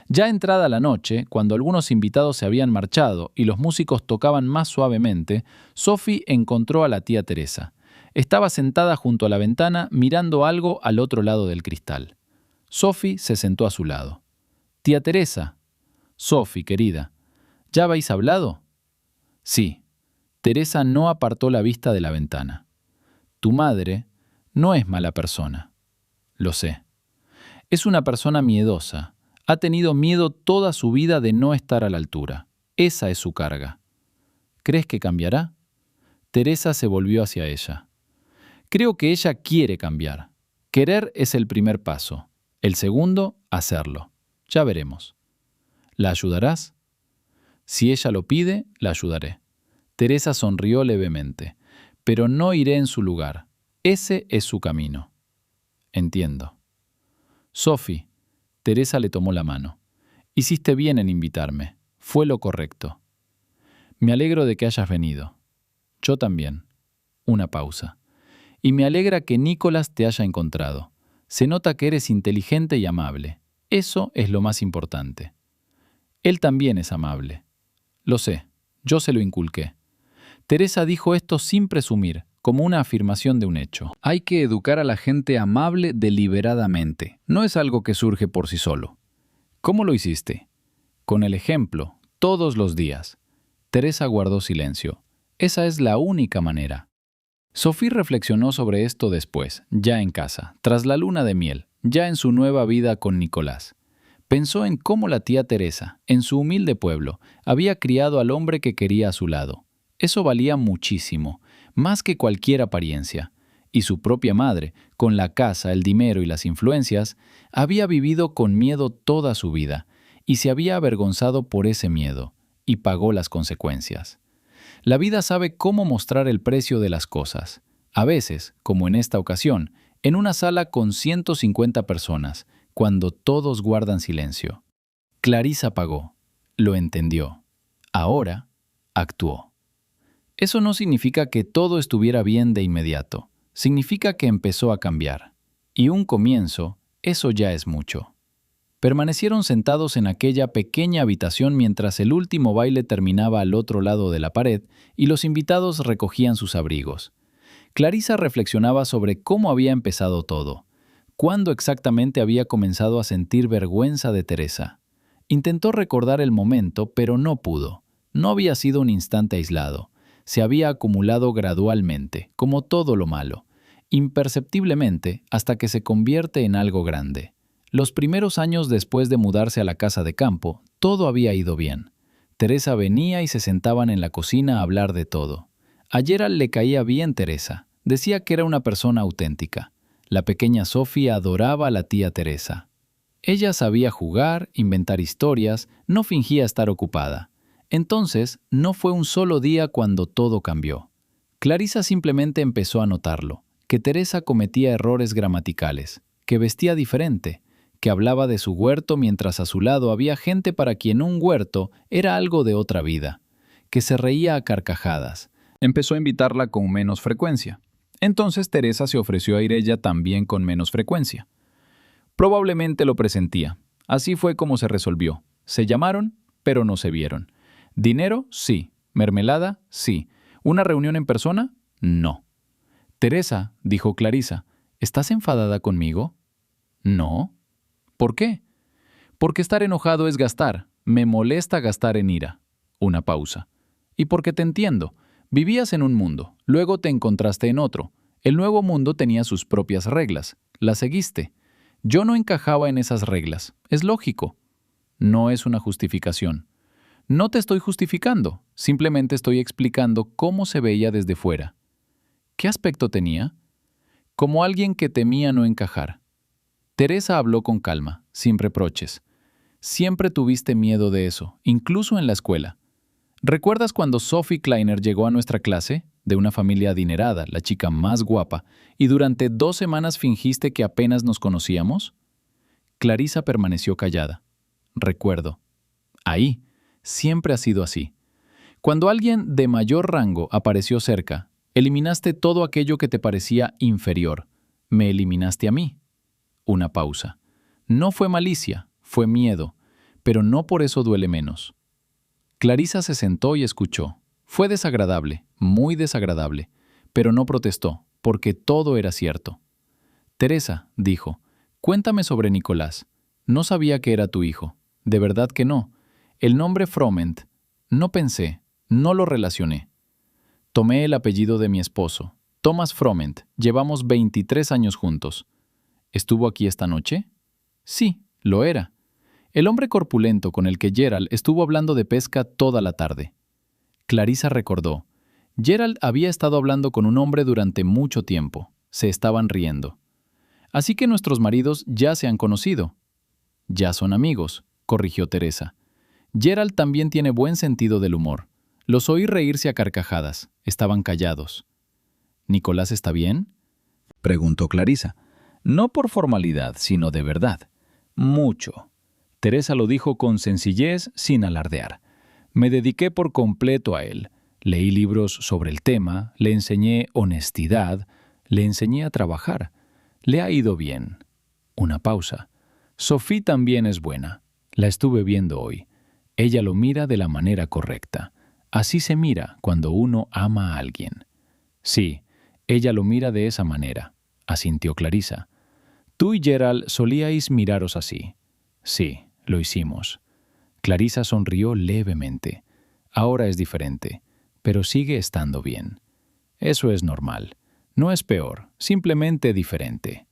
Ya entrada la noche, cuando algunos invitados se habían marchado y los músicos tocaban más suavemente, Sophie encontró a la tía Teresa. Estaba sentada junto a la ventana mirando algo al otro lado del cristal. Sophie se sentó a su lado. «Tía Teresa». «Sophie, querida, ¿ya habéis hablado?» «Sí». Teresa no apartó la vista de la ventana. «Tu madre no es mala persona». «Lo sé. Es una persona miedosa. Ha tenido miedo toda su vida de no estar a la altura. Esa es su carga». «¿Crees que cambiará?» Teresa se volvió hacia ella. «Creo que ella quiere cambiar. Querer es el primer paso. El segundo, hacerlo. Ya veremos». «¿La ayudarás?» «Si ella lo pide, la ayudaré». Teresa sonrió levemente. «Pero no iré en su lugar. Ese es su camino». «Entiendo». «Sophie», Teresa le tomó la mano. «Hiciste bien en invitarme. Fue lo correcto». «Me alegro de que hayas venido». «Yo también». Una pausa. «Y me alegra que Nicolás te haya encontrado. Se nota que eres inteligente y amable. Eso es lo más importante». «Él también es amable». «Lo sé. Yo se lo inculqué». Teresa dijo esto sin presumir, como una afirmación de un hecho. Hay que educar a la gente amable deliberadamente. No es algo que surge por sí solo. ¿Cómo lo hiciste? Con el ejemplo, todos los días. Teresa guardó silencio. Esa es la única manera. Sophie reflexionó sobre esto después, ya en casa, tras la luna de miel, ya en su nueva vida con Nicolás. Pensó en cómo la tía Teresa, en su humilde pueblo, había criado al hombre que quería a su lado. Eso valía muchísimo, más que cualquier apariencia. Y su propia madre, con la casa, el dinero y las influencias, había vivido con miedo toda su vida, y se había avergonzado por ese miedo, y pagó las consecuencias. La vida sabe cómo mostrar el precio de las cosas. A veces, como en esta ocasión, en una sala con 150 personas, cuando todos guardan silencio. Clarissa pagó, lo entendió. Ahora, actuó. Eso no significa que todo estuviera bien de inmediato. Significa que empezó a cambiar. Y un comienzo, eso ya es mucho. Permanecieron sentados en aquella pequeña habitación mientras el último baile terminaba al otro lado de la pared y los invitados recogían sus abrigos. Clarisa reflexionaba sobre cómo había empezado todo, cuándo exactamente había comenzado a sentir vergüenza de Teresa. Intentó recordar el momento, pero no pudo. No había sido un instante aislado. Se había acumulado gradualmente, como todo lo malo, imperceptiblemente hasta que se convierte en algo grande. Los primeros años después de mudarse a la casa de campo, todo había ido bien. Teresa venía y se sentaban en la cocina a hablar de todo. A Gerald le caía bien Teresa. Decía que era una persona auténtica. La pequeña Sophie adoraba a la tía Teresa. Ella sabía jugar, inventar historias, no fingía estar ocupada. Entonces, no fue un solo día cuando todo cambió. Clarisa simplemente empezó a notarlo, que Teresa cometía errores gramaticales, que vestía diferente, que hablaba de su huerto mientras a su lado había gente para quien un huerto era algo de otra vida, que se reía a carcajadas. Empezó a invitarla con menos frecuencia. Entonces Teresa se ofreció a ir ella también con menos frecuencia. Probablemente lo presentía. Así fue como se resolvió. Se llamaron, pero no se vieron. ¿Dinero? Sí. ¿Mermelada? Sí. ¿Una reunión en persona? No. Teresa, dijo Clarisa, ¿estás enfadada conmigo? No. ¿Por qué? Porque estar enojado es gastar. Me molesta gastar en ira. Una pausa. Y porque te entiendo. Vivías en un mundo, luego te encontraste en otro. El nuevo mundo tenía sus propias reglas. Las seguiste. Yo no encajaba en esas reglas. Es lógico. No es una justificación. No te estoy justificando. Simplemente estoy explicando cómo se veía desde fuera. ¿Qué aspecto tenía? Como alguien que temía no encajar. Teresa habló con calma, sin reproches. Siempre tuviste miedo de eso, incluso en la escuela. ¿Recuerdas cuando Sophie Kleiner llegó a nuestra clase, de una familia adinerada, la chica más guapa, y durante 2 semanas fingiste que apenas nos conocíamos? Clarisa permaneció callada. Recuerdo. Ahí, siempre ha sido así. Cuando alguien de mayor rango apareció cerca, eliminaste todo aquello que te parecía inferior. Me eliminaste a mí. Una pausa. No fue malicia, fue miedo, pero no por eso duele menos. Clarisa se sentó y escuchó. Fue desagradable, muy desagradable, pero no protestó, porque todo era cierto. Teresa, dijo, cuéntame sobre Nicolás. No sabía que era tu hijo. De verdad que no. El nombre Froment. No pensé, no lo relacioné. Tomé el apellido de mi esposo, Thomas Froment. Llevamos 23 años juntos. ¿Estuvo aquí esta noche? Sí, lo era. El hombre corpulento con el que Gerald estuvo hablando de pesca toda la tarde. Clarisa recordó. Gerald había estado hablando con un hombre durante mucho tiempo. Se estaban riendo. Así que nuestros maridos ya se han conocido. Ya son amigos, corrigió Teresa. Gerald también tiene buen sentido del humor. Los oí reírse a carcajadas. Estaban callados. ¿Nicolás está bien?, preguntó Clarisa. No por formalidad, sino de verdad. Mucho. Teresa lo dijo con sencillez, sin alardear. Me dediqué por completo a él. Leí libros sobre el tema, le enseñé honestidad, le enseñé a trabajar. Le ha ido bien. Una pausa. Sophie también es buena. La estuve viendo hoy. Ella lo mira de la manera correcta. Así se mira cuando uno ama a alguien. Sí, ella lo mira de esa manera, asintió Clarisa. Tú y Gerald solíais miraros así. Sí, lo hicimos. Clarisa sonrió levemente. Ahora es diferente, pero sigue estando bien. Eso es normal. No es peor, simplemente diferente.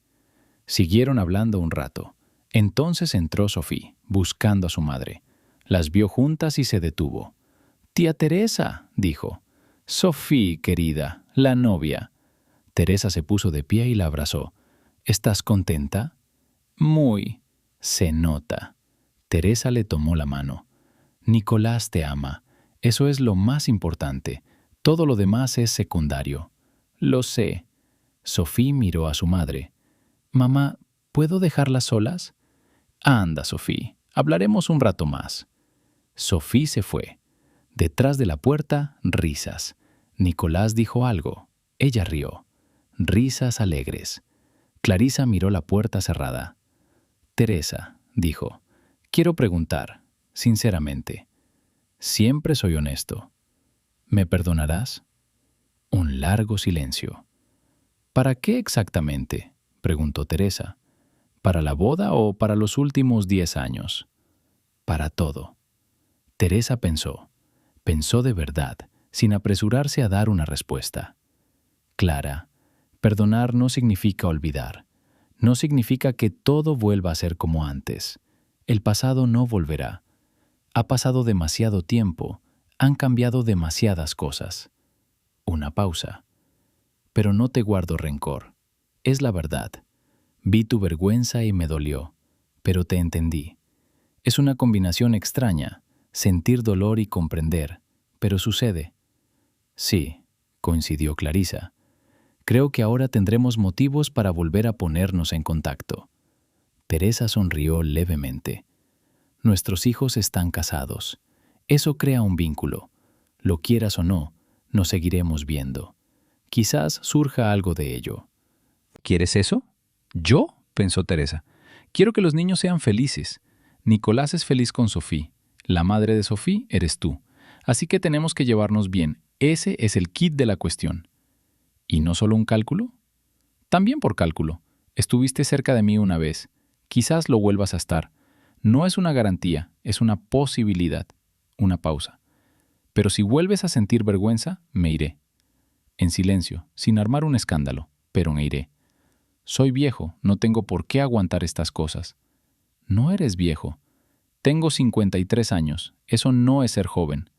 Siguieron hablando un rato. Entonces entró Sophie, buscando a su madre. Las vio juntas y se detuvo. «Tía Teresa», dijo. «Sophie, querida, la novia». Teresa se puso de pie y la abrazó. «¿Estás contenta?» «Muy. Se nota». Teresa le tomó la mano. «Nicolás te ama. Eso es lo más importante. Todo lo demás es secundario». «Lo sé». Sophie miró a su madre. «Mamá, ¿puedo dejarlas solas?» «Anda, Sophie. Hablaremos un rato más». Sophie se fue. Detrás de la puerta, risas. Nicolás dijo algo. Ella rió. Risas alegres. Clarisa miró la puerta cerrada. «Teresa», dijo, «quiero preguntar, sinceramente. Siempre soy honesto. ¿Me perdonarás?» Un largo silencio. ¿Para qué exactamente?, preguntó Teresa. ¿Para la boda o para los últimos 10 años? Para todo. Teresa pensó de verdad, sin apresurarse a dar una respuesta. Clara, perdonar no significa olvidar. No significa que todo vuelva a ser como antes. El pasado no volverá. Ha pasado demasiado tiempo. Han cambiado demasiadas cosas. Una pausa. Pero no te guardo rencor. Es la verdad. Vi tu vergüenza y me dolió, pero te entendí. Es una combinación extraña, sentir dolor y comprender, pero sucede. Sí, coincidió Clarisa. Creo que ahora tendremos motivos para volver a ponernos en contacto. Teresa sonrió levemente. Nuestros hijos están casados. Eso crea un vínculo. Lo quieras o no, nos seguiremos viendo. Quizás surja algo de ello. ¿Quieres eso? ¿Yo?, pensó Teresa. Quiero que los niños sean felices. Nicolás es feliz con Sofía. La madre de Sofía eres tú. Así que tenemos que llevarnos bien. Ese es el kit de la cuestión. ¿Y no solo un cálculo? También por cálculo. Estuviste cerca de mí una vez. Quizás lo vuelvas a estar. No es una garantía, es una posibilidad. Una pausa. Pero si vuelves a sentir vergüenza, me iré. En silencio, sin armar un escándalo, pero me iré. Soy viejo, no tengo por qué aguantar estas cosas. No eres viejo. Tengo 53 años, eso no es ser joven.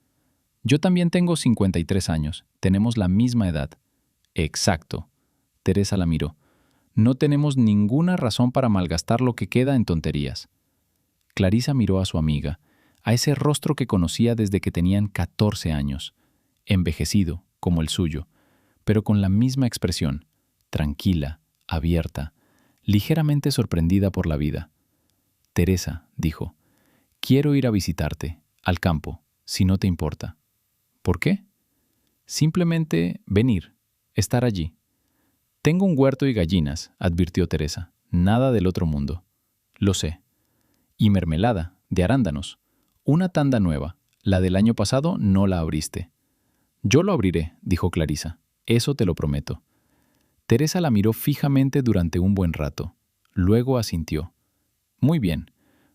Yo también tengo 53 años, tenemos la misma edad. Exacto. Teresa la miró. No tenemos ninguna razón para malgastar lo que queda en tonterías. Clarisa miró a su amiga, a ese rostro que conocía desde que tenían 14 años, envejecido como el suyo, pero con la misma expresión, tranquila, abierta, ligeramente sorprendida por la vida. Teresa, dijo, quiero ir a visitarte, al campo, si no te importa. ¿Por qué? Simplemente venir, estar allí. Tengo un huerto y gallinas, advirtió Teresa, nada del otro mundo. Lo sé. Y mermelada, de arándanos. Una tanda nueva, la del año pasado no la abriste. Yo lo abriré, dijo Clarisa, eso te lo prometo. Teresa la miró fijamente durante un buen rato. Luego asintió. Muy bien.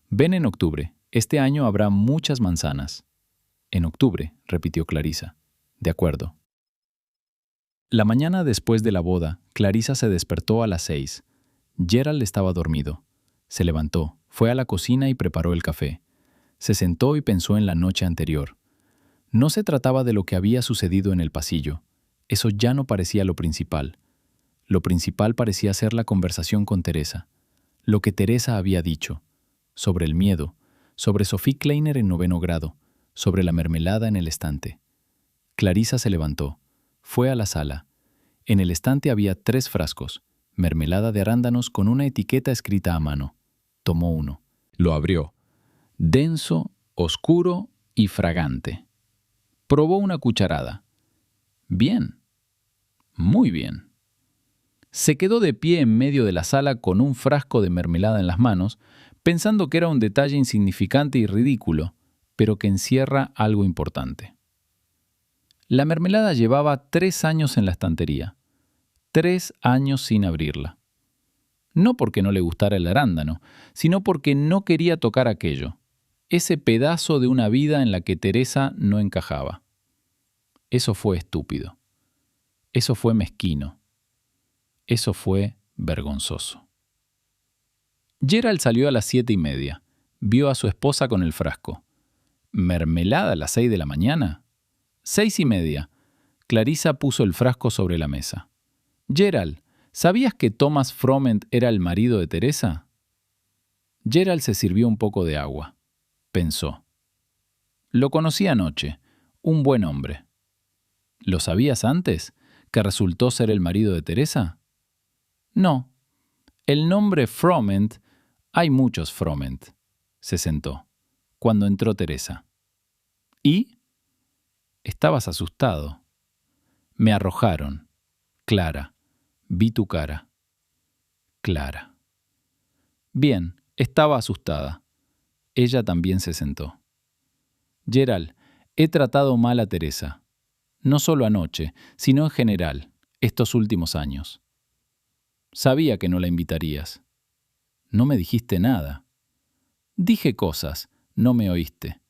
Ven en octubre. Este año habrá muchas manzanas. En octubre, repitió Clarisa. De acuerdo. La mañana después de la boda, Clarisa se despertó a las 6. Gerald estaba dormido. Se levantó, fue a la cocina y preparó el café. Se sentó y pensó en la noche anterior. No se trataba de lo que había sucedido en el pasillo. Eso ya no parecía lo principal. Lo principal parecía ser la conversación con Teresa. Lo que Teresa había dicho. Sobre el miedo. Sobre Sophie Kleiner en 9º grado. Sobre la mermelada en el estante. Clarisa se levantó. Fue a la sala. En el estante había 3 frascos. Mermelada de arándanos con una etiqueta escrita a mano. Tomó uno. Lo abrió. Denso, oscuro y fragante. Probó una cucharada. Bien. Muy bien. Se quedó de pie en medio de la sala con un frasco de mermelada en las manos, pensando que era un detalle insignificante y ridículo, pero que encierra algo importante. La mermelada llevaba 3 años en la estantería. 3 años sin abrirla. No porque no le gustara el arándano, sino porque no quería tocar aquello, ese pedazo de una vida en la que Teresa no encajaba. Eso fue estúpido. Eso fue mezquino. Eso fue vergonzoso. Gerald salió a las 7:30. Vio a su esposa con el frasco. ¿Mermelada a las 6 de la mañana? 6:30. Clarisa puso el frasco sobre la mesa. Gerald, ¿sabías que Thomas Froment era el marido de Teresa? Gerald se sirvió un poco de agua. Pensó. Lo conocí anoche. Un buen hombre. ¿Lo sabías antes? ¿Que resultó ser el marido de Teresa? No. El nombre Froment, hay muchos Froment. Se sentó. Cuando entró Teresa. ¿Y? Estabas asustado. Me arrojaron. Clara. Vi tu cara. Clara. Bien, estaba asustada. Ella también se sentó. Gerald, he tratado mal a Teresa. No solo anoche, sino en general, estos últimos años. Sabía que no la invitarías. No me dijiste nada. Dije cosas, no me oíste.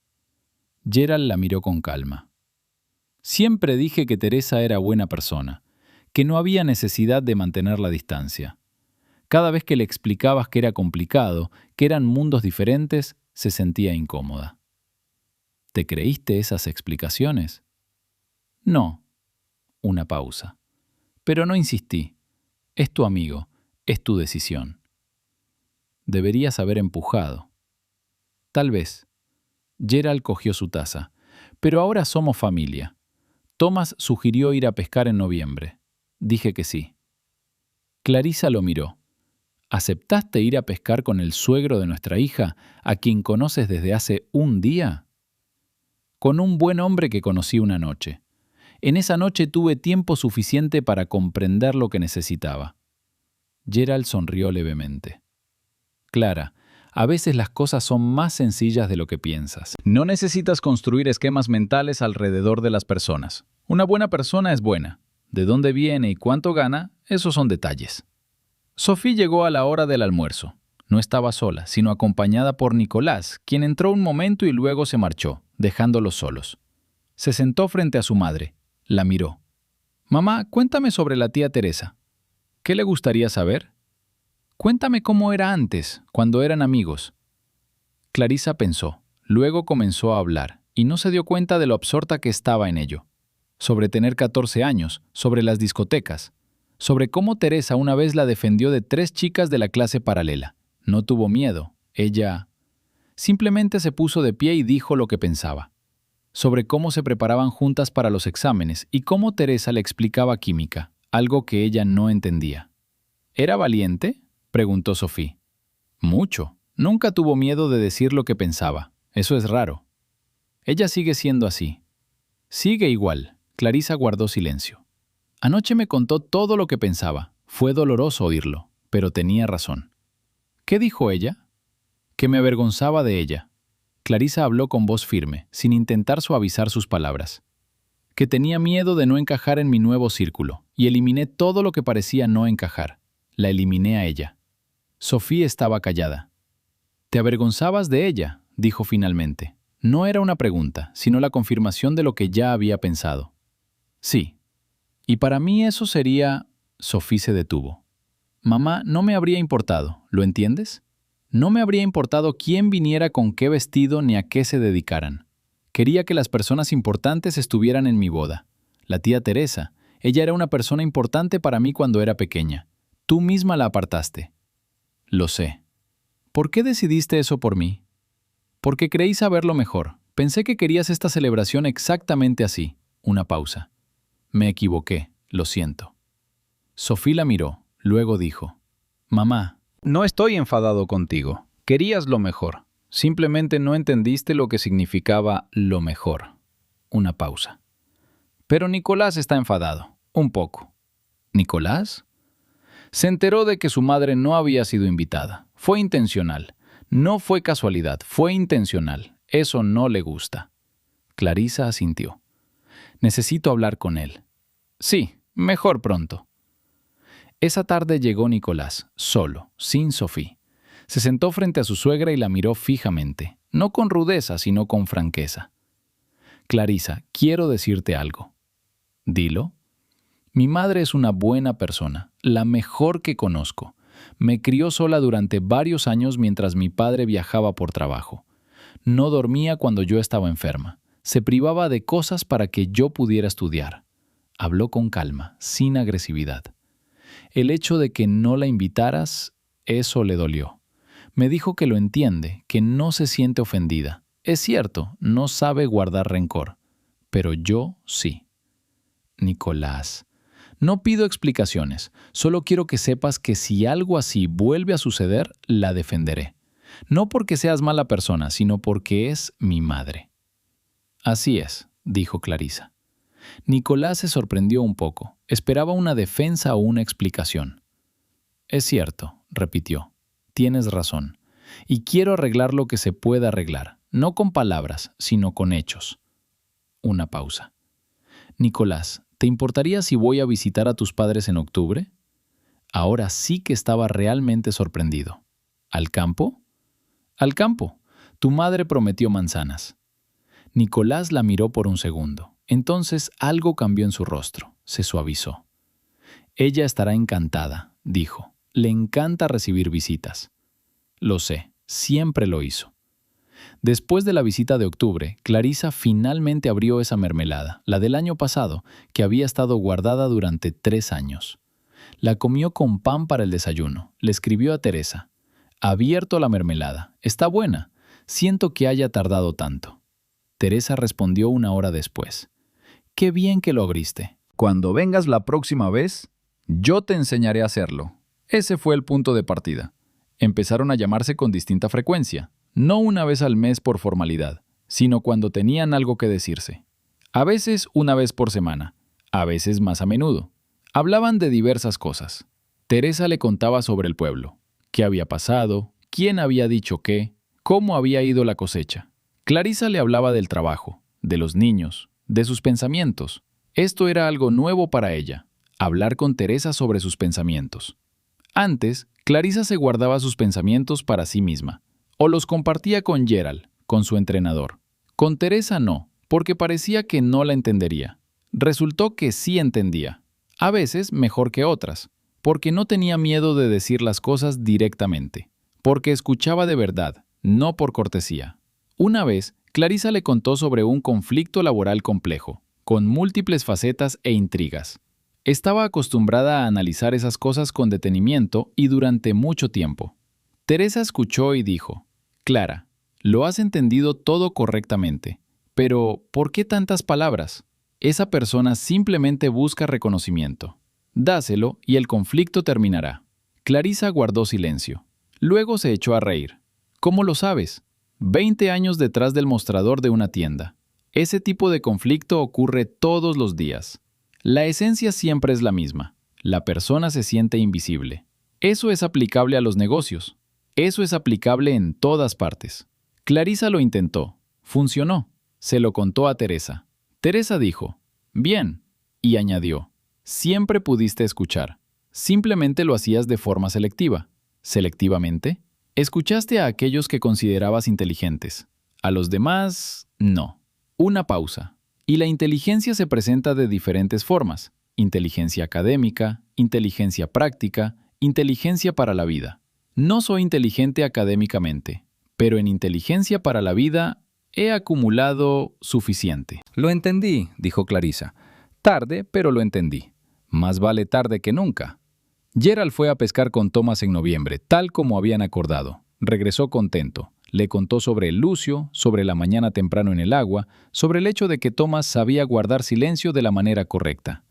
Gerald la miró con calma. Siempre dije que Teresa era buena persona, que no había necesidad de mantener la distancia. Cada vez que le explicabas que era complicado, que eran mundos diferentes, se sentía incómoda. ¿Te creíste esas explicaciones? No. Una pausa. Pero no insistí. Es tu amigo, es tu decisión. Deberías haber empujado. Tal vez. Gerald cogió su taza. Pero ahora somos familia. Thomas sugirió ir a pescar en noviembre. Dije que sí. Clarisa lo miró. ¿Aceptaste ir a pescar con el suegro de nuestra hija, a quien conoces desde hace un día? Con un buen hombre que conocí una noche. En esa noche tuve tiempo suficiente para comprender lo que necesitaba. Gerald sonrió levemente. Clara, a veces las cosas son más sencillas de lo que piensas. No necesitas construir esquemas mentales alrededor de las personas. Una buena persona es buena. De dónde viene y cuánto gana, esos son detalles. Sophie llegó a la hora del almuerzo. No estaba sola, sino acompañada por Nicolás, quien entró un momento y luego se marchó, dejándolos solos. Se sentó frente a su madre. La miró. «Mamá, cuéntame sobre la tía Teresa. ¿Qué le gustaría saber? Cuéntame cómo era antes, cuando eran amigos». Clarisa pensó, luego comenzó a hablar, y no se dio cuenta de lo absorta que estaba en ello. Sobre tener 14 años, sobre las discotecas, sobre cómo Teresa una vez la defendió de 3 chicas de la clase paralela. No tuvo miedo. Ella simplemente se puso de pie y dijo lo que pensaba. Sobre cómo se preparaban juntas para los exámenes y cómo Teresa le explicaba química, algo que ella no entendía. ¿Era valiente?, preguntó Sophie. Mucho. Nunca tuvo miedo de decir lo que pensaba. Eso es raro. Ella sigue siendo así. Sigue igual. Clarisa guardó silencio. Anoche me contó todo lo que pensaba. Fue doloroso oírlo, pero tenía razón. ¿Qué dijo ella? Que me avergonzaba de ella. Clarisa habló con voz firme, sin intentar suavizar sus palabras. Que tenía miedo de no encajar en mi nuevo círculo, y eliminé todo lo que parecía no encajar. La eliminé a ella. Sophie estaba callada. «¿Te avergonzabas de ella?», dijo finalmente. No era una pregunta, sino la confirmación de lo que ya había pensado. «Sí. Y para mí eso sería...». Sophie se detuvo. «Mamá, no me habría importado, ¿lo entiendes? No me habría importado quién viniera con qué vestido ni a qué se dedicaran. Quería que las personas importantes estuvieran en mi boda. La tía Teresa, ella era una persona importante para mí cuando era pequeña. Tú misma la apartaste». «Lo sé». «¿Por qué decidiste eso por mí?» «Porque creí saberlo mejor. Pensé que querías esta celebración exactamente así». Una pausa. «Me equivoqué, lo siento». Sophie la miró, luego dijo: «Mamá, no estoy enfadado contigo. Querías lo mejor. Simplemente no entendiste lo que significaba lo mejor». Una pausa. «Pero Nicolás está enfadado. Un poco». «¿Nicolás?» Se enteró de que su madre no había sido invitada. Fue intencional. No fue casualidad, fue intencional. Eso no le gusta. Clarisa asintió. «Necesito hablar con él». «Sí, mejor pronto». Esa tarde llegó Nicolás, solo, sin Sophie. Se sentó frente a su suegra y la miró fijamente, no con rudeza, sino con franqueza. «Clarisa, quiero decirte algo». «Dilo». «Mi madre es una buena persona, la mejor que conozco. Me crió sola durante varios años mientras mi padre viajaba por trabajo. No dormía cuando yo estaba enferma. Se privaba de cosas para que yo pudiera estudiar». Habló con calma, sin agresividad. «El hecho de que no la invitaras, eso le dolió. Me dijo que lo entiende, que no se siente ofendida. Es cierto, no sabe guardar rencor. Pero yo sí». «Nicolás, no pido explicaciones. Solo quiero que sepas que si algo así vuelve a suceder, la defenderé. No porque seas mala persona, sino porque es mi madre». «Así es», dijo Clarisa. Nicolás se sorprendió un poco. Esperaba una defensa o una explicación. «Es cierto», repitió. «Tienes razón. Y quiero arreglar lo que se pueda arreglar, no con palabras, sino con hechos». Una pausa. «Nicolás, ¿te importaría si voy a visitar a tus padres en octubre?» Ahora sí que estaba realmente sorprendido. ¿Al campo? Al campo. Tu madre prometió manzanas. Nicolás la miró por un segundo. Entonces algo cambió en su rostro. Se suavizó. Ella estará encantada, dijo. Le encanta recibir visitas. Lo sé, siempre lo hizo. Después de la visita de octubre, Clarisa finalmente abrió esa mermelada, la del año pasado, que había estado guardada durante 3 años. La comió con pan para el desayuno. Le escribió a Teresa. Abierto la mermelada. Está buena. Siento que haya tardado tanto. Teresa respondió 1 hora después. Qué bien que lo abriste. Cuando vengas la próxima vez, yo te enseñaré a hacerlo. Ese fue el punto de partida. Empezaron a llamarse con distinta frecuencia, no una vez al mes por formalidad, sino cuando tenían algo que decirse. A veces 1 vez por semana, a veces más a menudo. Hablaban de diversas cosas. Teresa le contaba sobre el pueblo, qué había pasado, quién había dicho qué, cómo había ido la cosecha. Clarisa le hablaba del trabajo, de los niños, de sus pensamientos. Esto era algo nuevo para ella, hablar con Teresa sobre sus pensamientos. Antes, Clarisa se guardaba sus pensamientos para sí misma, o los compartía con Gerald, con su entrenador. Con Teresa no, porque parecía que no la entendería. Resultó que sí entendía, a veces mejor que otras, porque no tenía miedo de decir las cosas directamente, porque escuchaba de verdad, no por cortesía. Una vez, Clarisa le contó sobre un conflicto laboral complejo, con múltiples facetas e intrigas. Estaba acostumbrada a analizar esas cosas con detenimiento y durante mucho tiempo. Teresa escuchó y dijo, Clara, lo has entendido todo correctamente, pero ¿por qué tantas palabras? Esa persona simplemente busca reconocimiento. Dáselo y el conflicto terminará. Clarisa guardó silencio. Luego se echó a reír. ¿Cómo lo sabes? 20 años detrás del mostrador de una tienda. Ese tipo de conflicto ocurre todos los días. La esencia siempre es la misma. La persona se siente invisible. Eso es aplicable a los negocios. Eso es aplicable en todas partes. Clarisa lo intentó. Funcionó. Se lo contó a Teresa. Teresa dijo, bien, y añadió, siempre pudiste escuchar. Simplemente lo hacías de forma selectiva. ¿Selectivamente? Escuchaste a aquellos que considerabas inteligentes. A los demás, no. Una pausa. Y la inteligencia se presenta de diferentes formas. Inteligencia académica, inteligencia práctica, inteligencia para la vida. No soy inteligente académicamente, pero en inteligencia para la vida he acumulado suficiente. Lo entendí, dijo Clarisa. Tarde, pero lo entendí. Más vale tarde que nunca. Gerald fue a pescar con Thomas en noviembre, tal como habían acordado. Regresó contento. Le contó sobre el lucio, sobre la mañana temprano en el agua, sobre el hecho de que Thomas sabía guardar silencio de la manera correcta.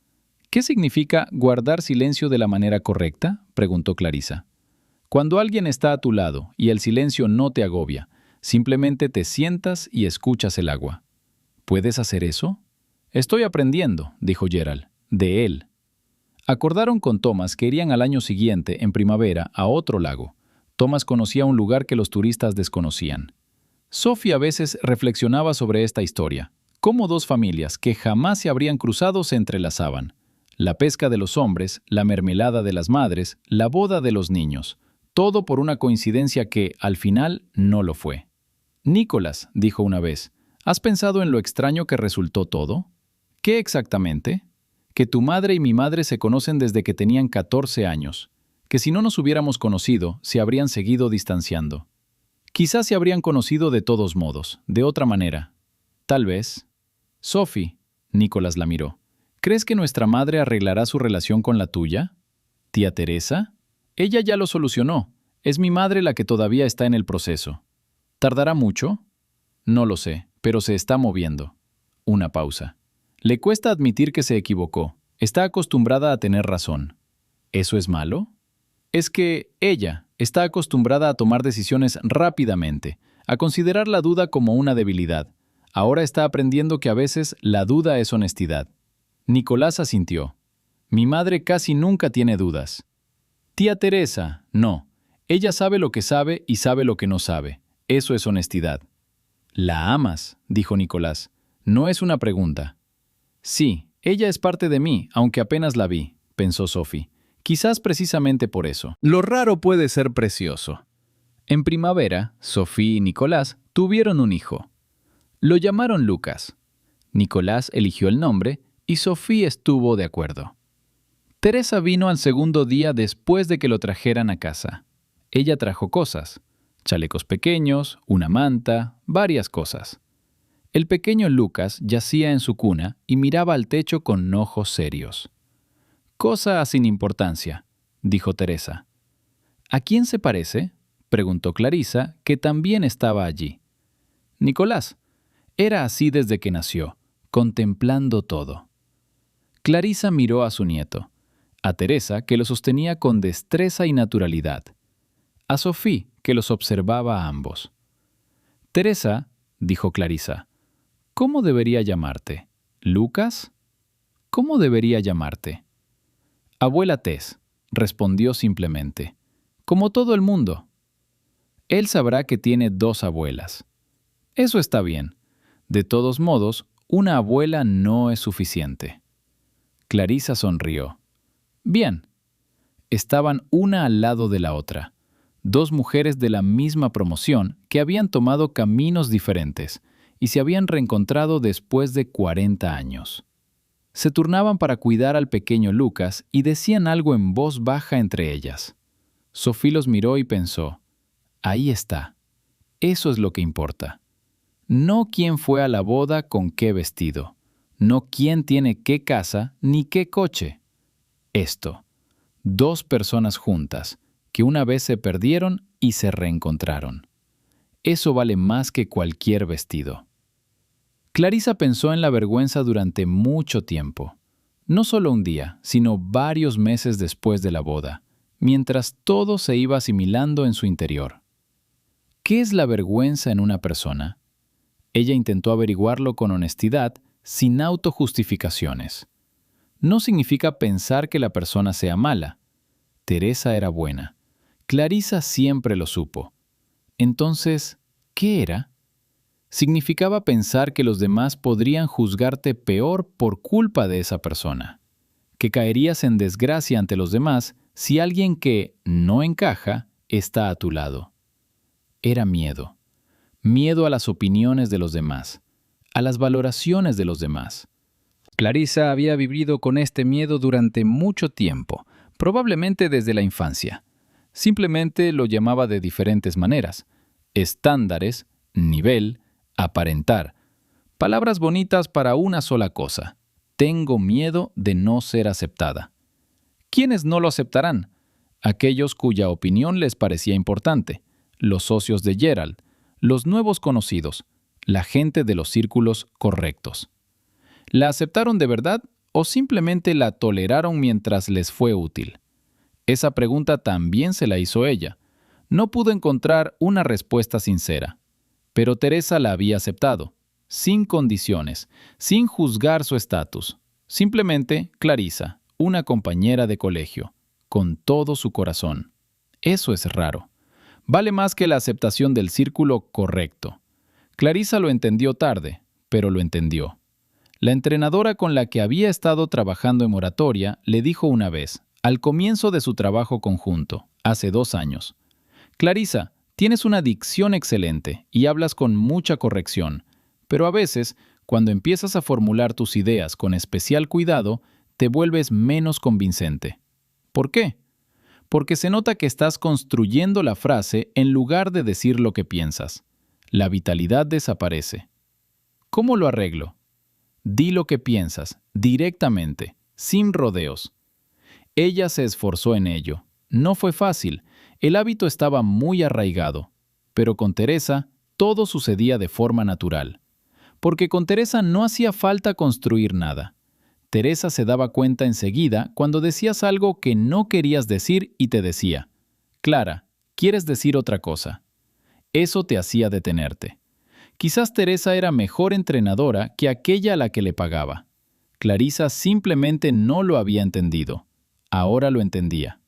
¿Qué significa guardar silencio de la manera correcta?, preguntó Clarisa. Cuando alguien está a tu lado y el silencio no te agobia, simplemente te sientas y escuchas el agua. ¿Puedes hacer eso? Estoy aprendiendo, dijo Gerald, de él. Acordaron con Thomas que irían al año siguiente, en primavera, a otro lago. Thomas conocía un lugar que los turistas desconocían. Sophie a veces reflexionaba sobre esta historia, cómo 2 familias que jamás se habrían cruzado se entrelazaban. La pesca de los hombres, la mermelada de las madres, la boda de los niños. Todo por una coincidencia que, al final, no lo fue. Nicolás, dijo una vez, ¿has pensado en lo extraño que resultó todo? ¿Qué exactamente? Que tu madre y mi madre se conocen desde que tenían 14 años, que si no nos hubiéramos conocido, se habrían seguido distanciando. Quizás se habrían conocido de todos modos, de otra manera. Tal vez. Sophie, Nicolás la miró, ¿crees que nuestra madre arreglará su relación con la tuya? ¿Tía Teresa? Ella ya lo solucionó. Es mi madre la que todavía está en el proceso. ¿Tardará mucho? No lo sé, pero se está moviendo. Una pausa. Le cuesta admitir que se equivocó. Está acostumbrada a tener razón. ¿Eso es malo? Es que ella está acostumbrada a tomar decisiones rápidamente, a considerar la duda como una debilidad. Ahora está aprendiendo que a veces la duda es honestidad. Nicolás asintió. Mi madre casi nunca tiene dudas. Tía Teresa, no. Ella sabe lo que sabe y sabe lo que no sabe. Eso es honestidad. ¿La amas?, dijo Nicolás. No es una pregunta. Sí, ella es parte de mí, aunque apenas la vi, pensó Sophie. Quizás precisamente por eso. Lo raro puede ser precioso. En primavera, Sofía y Nicolás tuvieron un hijo. Lo llamaron Lucas. Nicolás eligió el nombre y Sofía estuvo de acuerdo. Teresa vino al segundo día después de que lo trajeran a casa. Ella trajo cosas: chalecos pequeños, una manta, varias cosas. El pequeño Lucas yacía en su cuna y miraba al techo con ojos serios. «Cosa sin importancia», dijo Teresa. «¿A quién se parece?», preguntó Clarisa, que también estaba allí. «Nicolás. Era así desde que nació, contemplando todo». Clarisa miró a su nieto, a Teresa, que lo sostenía con destreza y naturalidad, a Sofía, que los observaba a ambos. «Teresa», dijo Clarisa, «¿cómo debería llamarte? ¿Lucas? ¿Cómo debería llamarte?» «Abuela Tess», respondió simplemente, «como todo el mundo». Él sabrá que tiene 2 abuelas. Eso está bien. De todos modos, una abuela no es suficiente. Clarisa sonrió. Bien. Estaban una al lado de la otra. 2 mujeres de la misma promoción que habían tomado caminos diferentes y se habían reencontrado después de 40 años. Se turnaban para cuidar al pequeño Lucas y decían algo en voz baja entre ellas. Sofía los miró y pensó: ahí está. Eso es lo que importa. No quién fue a la boda con qué vestido. No quién tiene qué casa ni qué coche. Esto. 2 personas juntas, que una vez se perdieron y se reencontraron. Eso vale más que cualquier vestido. Clarisa pensó en la vergüenza durante mucho tiempo. No solo un día, sino varios meses después de la boda, mientras todo se iba asimilando en su interior. ¿Qué es la vergüenza en una persona? Ella intentó averiguarlo con honestidad, sin autojustificaciones. No significa pensar que la persona sea mala. Teresa era buena. Clarisa siempre lo supo. Entonces, ¿qué era? Significaba pensar que los demás podrían juzgarte peor por culpa de esa persona, que caerías en desgracia ante los demás si alguien que no encaja está a tu lado. Era miedo. Miedo a las opiniones de los demás, a las valoraciones de los demás. Clarisa había vivido con este miedo durante mucho tiempo, probablemente desde la infancia. Simplemente lo llamaba de diferentes maneras: estándares, nivel, aparentar. Palabras bonitas para una sola cosa: tengo miedo de no ser aceptada. ¿Quiénes no lo aceptarán? Aquellos cuya opinión les parecía importante, los socios de Gerald, los nuevos conocidos, la gente de los círculos correctos. ¿La aceptaron de verdad o simplemente la toleraron mientras les fue útil? Esa pregunta también se la hizo ella. No pudo encontrar una respuesta sincera. Pero Teresa la había aceptado, sin condiciones, sin juzgar su estatus. Simplemente Clarisa, una compañera de colegio, con todo su corazón. Eso es raro. Vale más que la aceptación del círculo correcto. Clarisa lo entendió tarde, pero lo entendió. La entrenadora con la que había estado trabajando en oratoria le dijo una vez, al comienzo de su trabajo conjunto, hace 2 años: «Clarisa, tienes una dicción excelente y hablas con mucha corrección, pero a veces, cuando empiezas a formular tus ideas con especial cuidado, te vuelves menos convincente». ¿Por qué? Porque se nota que estás construyendo la frase en lugar de decir lo que piensas. La vitalidad desaparece. ¿Cómo lo arreglo? Di lo que piensas, directamente, sin rodeos. Ella se esforzó en ello. No fue fácil. El hábito estaba muy arraigado. Pero con Teresa, todo sucedía de forma natural. Porque con Teresa no hacía falta construir nada. Teresa se daba cuenta enseguida cuando decías algo que no querías decir y te decía: «Clara, ¿quieres decir otra cosa?». Eso te hacía detenerte. Quizás Teresa era mejor entrenadora que aquella a la que le pagaba. Clarisa simplemente no lo había entendido. Ahora lo entendía.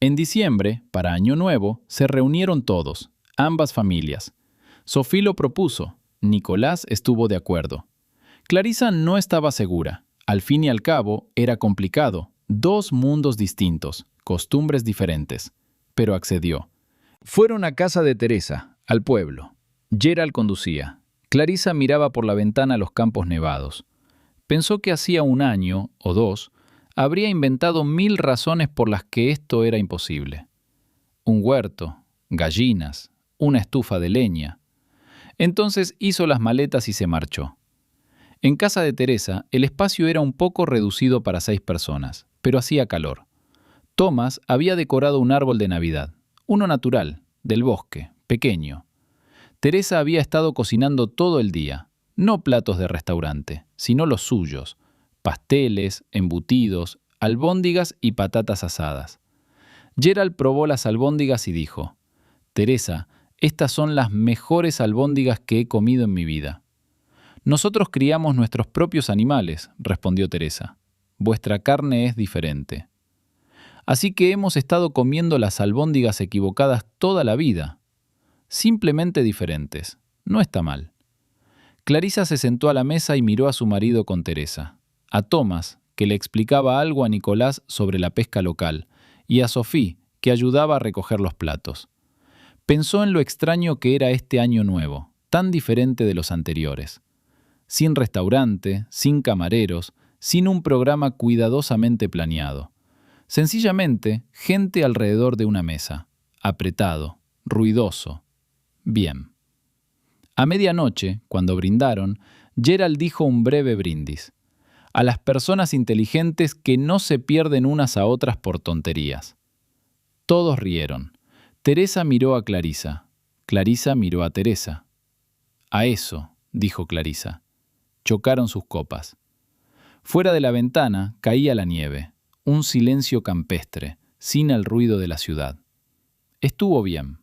En diciembre, para Año Nuevo, se reunieron todos, ambas familias. Sofía lo propuso. Nicolás estuvo de acuerdo. Clarisa no estaba segura. Al fin y al cabo, era complicado, 2 mundos distintos, costumbres diferentes, pero accedió. Fueron a casa de Teresa, al pueblo. Gerald conducía. Clarissa miraba por la ventana los campos nevados. Pensó que hacía 1 año o 2 habría inventado 1000 razones por las que esto era imposible. Un huerto, gallinas, una estufa de leña. Entonces hizo las maletas y se marchó. En casa de Teresa, el espacio era un poco reducido para 6 personas, pero hacía calor. Thomas había decorado un árbol de Navidad, uno natural, del bosque, pequeño. Teresa había estado cocinando todo el día, no platos de restaurante, sino los suyos, pasteles, embutidos, albóndigas y patatas asadas. Gerald probó las albóndigas y dijo: «Teresa, estas son las mejores albóndigas que he comido en mi vida». «Nosotros criamos nuestros propios animales», respondió Teresa. «Vuestra carne es diferente». «Así que hemos estado comiendo las albóndigas equivocadas toda la vida. Simplemente diferentes. No está mal». Clarissa se sentó a la mesa y miró a su marido con Teresa, a Thomas, que le explicaba algo a Nicolás sobre la pesca local, y a Sophie, que ayudaba a recoger los platos. Pensó en lo extraño que era este año nuevo, tan diferente de los anteriores. Sin restaurante, sin camareros, sin un programa cuidadosamente planeado. Sencillamente, gente alrededor de una mesa, apretado, ruidoso. Bien. A medianoche, cuando brindaron, Gerald dijo un breve brindis. A las personas inteligentes que no se pierden unas a otras por tonterías. Todos rieron. Teresa miró a Clarissa. Clarissa miró a Teresa. «A eso», dijo Clarissa. Chocaron sus copas. Fuera de la ventana caía la nieve, un silencio campestre, sin el ruido de la ciudad. Estuvo bien.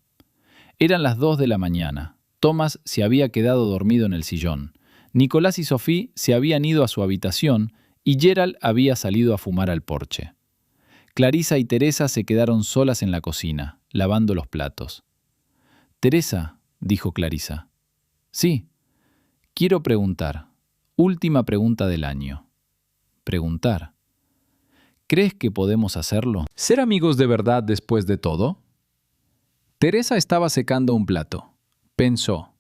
Eran las 2 de la mañana. Thomas se había quedado dormido en el sillón. Nicolás y Sophie se habían ido a su habitación y Gerald había salido a fumar al porche. Clarissa y Teresa se quedaron solas en la cocina, lavando los platos. «Teresa», dijo Clarissa. «Sí, quiero preguntar. Última pregunta del año». «Preguntar. ¿Crees que podemos hacerlo? ¿Ser amigos de verdad después de todo?» Teresa estaba secando un plato. Pensó.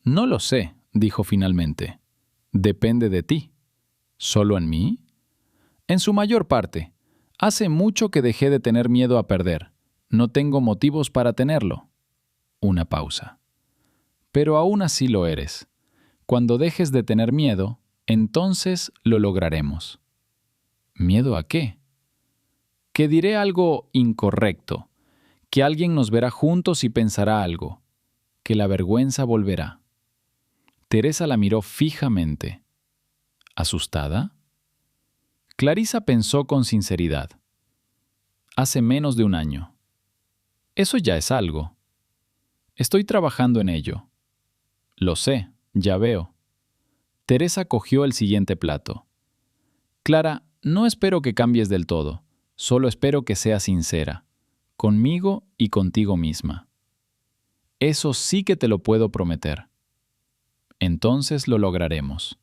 «No lo sé», dijo finalmente. «Depende de ti». ¿Solo en mí? En su mayor parte. Hace mucho que dejé de tener miedo a perder. No tengo motivos para tenerlo. Una pausa. Pero aún así lo eres. Cuando dejes de tener miedo, entonces lo lograremos. ¿Miedo a qué? Que diré algo incorrecto, que alguien nos verá juntos y pensará algo, que la vergüenza volverá. Teresa la miró fijamente. ¿Asustada? Clarissa pensó con sinceridad. Hace menos de 1 año. Eso ya es algo. Estoy trabajando en ello. Lo sé, ya veo. Teresa cogió el siguiente plato. Clara, no espero que cambies del todo, solo espero que seas sincera, conmigo y contigo misma. Eso sí que te lo puedo prometer. Entonces lo lograremos.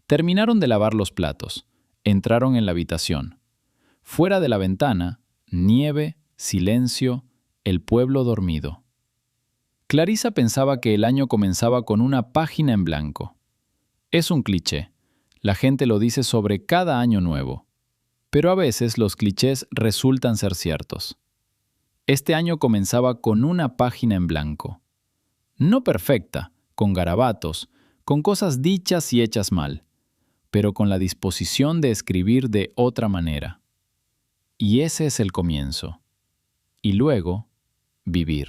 Terminaron de lavar los platos. Entraron en la habitación. Fuera de la ventana, nieve, silencio, el pueblo dormido. Clarissa pensaba que el año comenzaba con una página en blanco. Es un cliché. La gente lo dice sobre cada año nuevo. Pero a veces los clichés resultan ser ciertos. Este año comenzaba con una página en blanco. No perfecta, con garabatos, con cosas dichas y hechas mal, pero con la disposición de escribir de otra manera. Y ese es el comienzo. Y luego, vivir.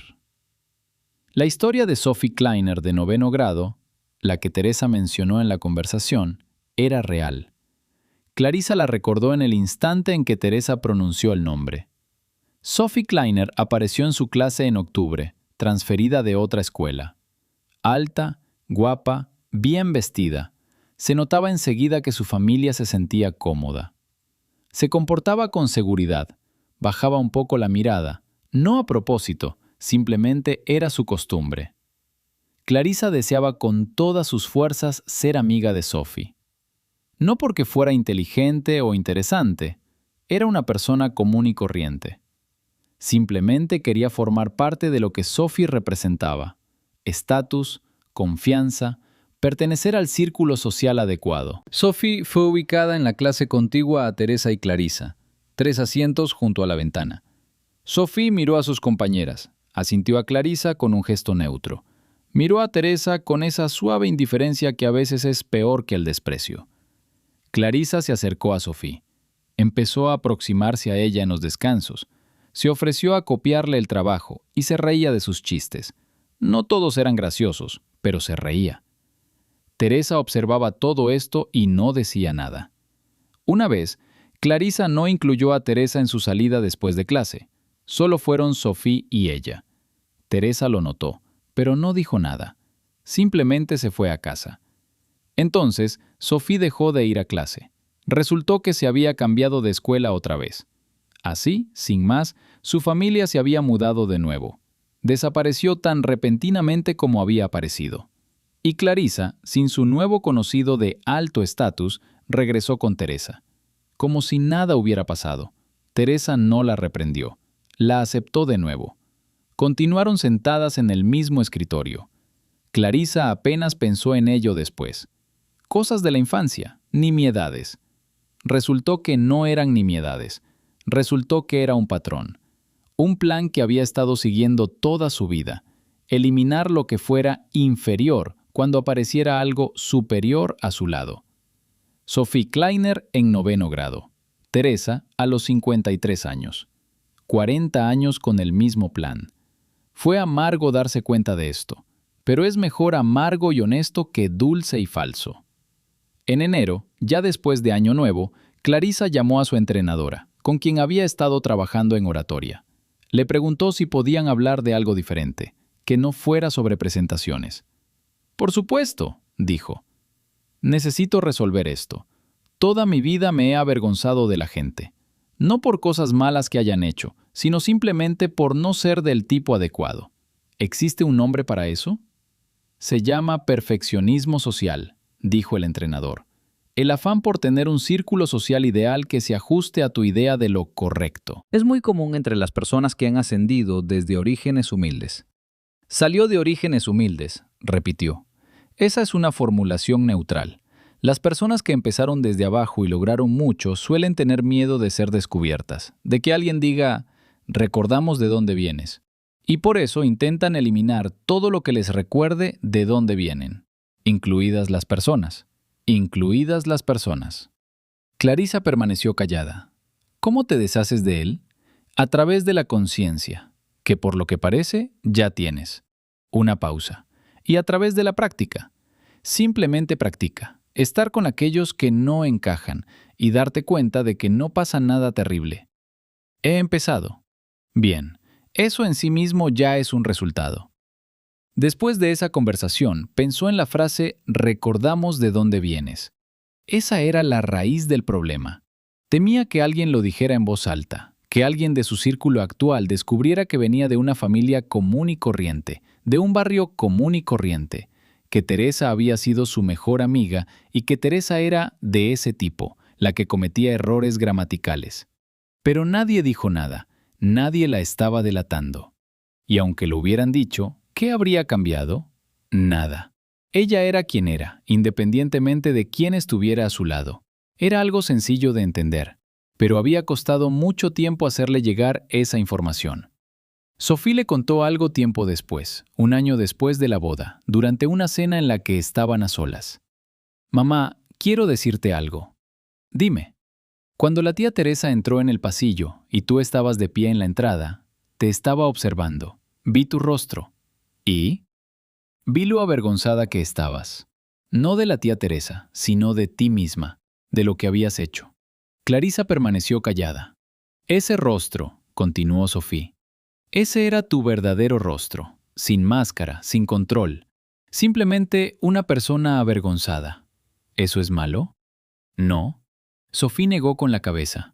La historia de Sophie Kleiner de 9º grado, la que Teresa mencionó en la conversación, era real. Clarissa la recordó en el instante en que Teresa pronunció el nombre. Sophie Kleiner apareció en su clase en octubre, transferida de otra escuela. Alta, guapa, bien vestida. Se notaba enseguida que su familia se sentía cómoda. Se comportaba con seguridad, bajaba un poco la mirada, no a propósito, simplemente era su costumbre. Clarissa deseaba con todas sus fuerzas ser amiga de Sophie. No porque fuera inteligente o interesante, era una persona común y corriente. Simplemente quería formar parte de lo que Sophie representaba: estatus, confianza, pertenecer al círculo social adecuado. Sophie fue ubicada en la clase contigua a Teresa y Clarissa, 3 asientos junto a la ventana. Sophie miró a sus compañeras, asintió a Clarissa con un gesto neutro. Miró a Teresa con esa suave indiferencia que a veces es peor que el desprecio. Clarissa se acercó a Sophie. Empezó a aproximarse a ella en los descansos. Se ofreció a copiarle el trabajo y se reía de sus chistes. No todos eran graciosos, pero se reía. Teresa observaba todo esto y no decía nada. Una vez, Clarissa no incluyó a Teresa en su salida después de clase. Solo fueron Sophie y ella. Teresa lo notó, pero no dijo nada. Simplemente se fue a casa. Entonces, Sophie dejó de ir a clase. Resultó que se había cambiado de escuela otra vez. Así, sin más, su familia se había mudado de nuevo. Desapareció tan repentinamente como había aparecido. Y Clarissa, sin su nuevo conocido de alto estatus, regresó con Teresa. Como si nada hubiera pasado. Teresa no la reprendió. La aceptó de nuevo. Continuaron sentadas en el mismo escritorio. Clarissa apenas pensó en ello después. Cosas de la infancia, nimiedades. Resultó que no eran nimiedades. Resultó que era un patrón. Un plan que había estado siguiendo toda su vida. Eliminar lo que fuera inferior cuando apareciera algo superior a su lado. Sophie Kleiner en 9º grado. Teresa a los 53 años. 40 años con el mismo plan. Fue amargo darse cuenta de esto, pero es mejor amargo y honesto que dulce y falso. En enero, ya después de Año Nuevo, Clarissa llamó a su entrenadora, con quien había estado trabajando en oratoria. Le preguntó si podían hablar de algo diferente, que no fuera sobre presentaciones. «Por supuesto», dijo. «Necesito resolver esto. Toda mi vida me he avergonzado de la gente. No por cosas malas que hayan hecho, sino simplemente por no ser del tipo adecuado. ¿Existe un nombre para eso?» «Se llama perfeccionismo social», dijo el entrenador. «El afán por tener un círculo social ideal que se ajuste a tu idea de lo correcto». Es muy común entre las personas que han ascendido desde orígenes humildes. Salió de orígenes humildes, repitió. Esa es una formulación neutral. Las personas que empezaron desde abajo y lograron mucho suelen tener miedo de ser descubiertas, de que alguien diga, recordamos de dónde vienes. Y por eso intentan eliminar todo lo que les recuerde de dónde vienen, incluidas las personas. Clarissa permaneció callada. ¿Cómo te deshaces de él? A través de la conciencia, que por lo que parece ya tienes. Una pausa. Y a través de la práctica. Simplemente practica. Estar con aquellos que no encajan y darte cuenta de que no pasa nada terrible. He empezado. Bien, eso en sí mismo ya es un resultado. Después de esa conversación, pensó en la frase «recordamos de dónde vienes». Esa era la raíz del problema. Temía que alguien lo dijera en voz alta, que alguien de su círculo actual descubriera que venía de una familia común y corriente, de un barrio común y corriente, que Teresa había sido su mejor amiga y que Teresa era de ese tipo, la que cometía errores gramaticales. Pero nadie dijo nada, nadie la estaba delatando. Y aunque lo hubieran dicho, ¿qué habría cambiado? Nada. Ella era quien era, independientemente de quién estuviera a su lado. Era algo sencillo de entender, pero había costado mucho tiempo hacerle llegar esa información. Sophie le contó algo tiempo después, un año después de la boda, durante una cena en la que estaban a solas. «Mamá, quiero decirte algo». «Dime». «Cuando la tía Teresa entró en el pasillo y tú estabas de pie en la entrada, te estaba observando. Vi tu rostro. ¿Y?» «Vi lo avergonzada que estabas. No de la tía Teresa, sino de ti misma, de lo que habías hecho». Clarissa permaneció callada. «Ese rostro», continuó Sophie, «ese era tu verdadero rostro, sin máscara, sin control. Simplemente una persona avergonzada. ¿Eso es malo?» «No». Sophie negó con la cabeza.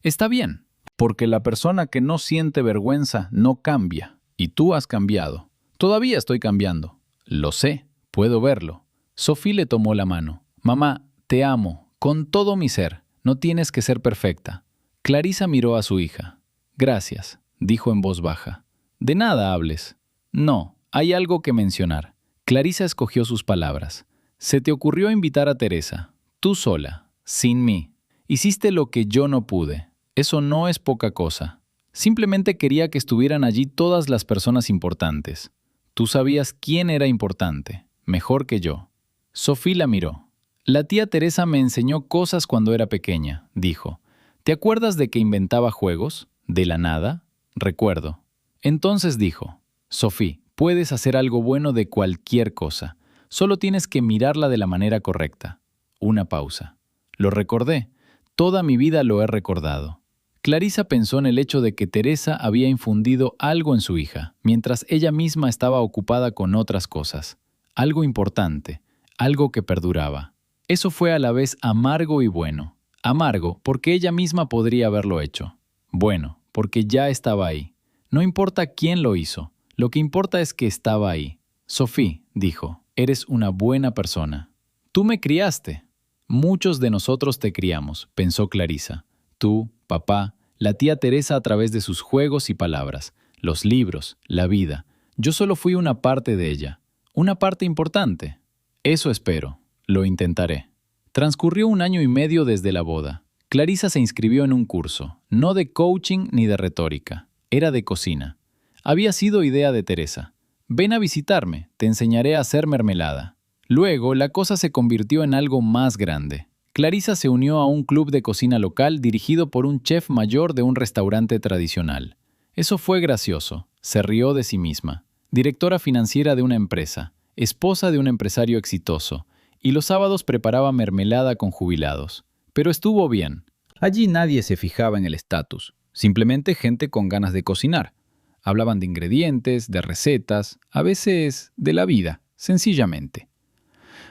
«Está bien, porque la persona que no siente vergüenza no cambia, y tú has cambiado. Todavía estoy cambiando. Lo sé, puedo verlo». Sophie le tomó la mano. «Mamá, te amo, Con todo mi ser, no tienes que ser perfecta. Clarisa miró a su hija. Gracias, dijo en voz baja. De nada hables. No, hay algo que mencionar. Clarisa escogió sus palabras. Se te ocurrió invitar a Teresa, tú sola, sin mí. Hiciste lo que yo no pude. Eso no es poca cosa. Simplemente quería que estuvieran allí todas las personas importantes. Tú sabías quién era importante, mejor que yo. Sofía la miró. La tía Teresa me enseñó cosas cuando era pequeña, dijo. ¿Te acuerdas de que inventaba juegos? ¿De la nada? Recuerdo. Entonces dijo, Sofía, puedes hacer algo bueno de cualquier cosa. Solo tienes que mirarla de la manera correcta. Una pausa. Lo recordé. Toda mi vida lo he recordado. Clarisa pensó en el hecho de que Teresa había infundido algo en su hija, mientras ella misma estaba ocupada con otras cosas. Algo importante, algo que perduraba. Eso fue a la vez amargo y bueno. Amargo porque ella misma podría haberlo hecho. Bueno, porque ya estaba ahí. No importa quién lo hizo, lo que importa es que estaba ahí. Sofía, dijo, eres una buena persona. Tú me criaste. Muchos de nosotros te criamos, pensó Clarisa. Tú, papá, la tía Teresa a través de sus juegos y palabras, los libros, la vida. Yo solo fui una parte de ella. Una parte importante. Eso espero. Lo intentaré. Transcurrió 1 año y medio desde la boda. Clarisa se inscribió en un curso, no de coaching ni de retórica. Era de cocina. Había sido idea de Teresa. Ven a visitarme, te enseñaré a hacer mermelada. Luego, la cosa se convirtió en algo más grande. Clarisa se unió a un club de cocina local dirigido por un chef mayor de un restaurante tradicional. Eso fue gracioso. Se rió de sí misma. Directora financiera de una empresa, esposa de un empresario exitoso, y los sábados preparaba mermelada con jubilados. Pero estuvo bien. Allí nadie se fijaba en el estatus, simplemente gente con ganas de cocinar. Hablaban de ingredientes, de recetas, a veces de la vida, sencillamente.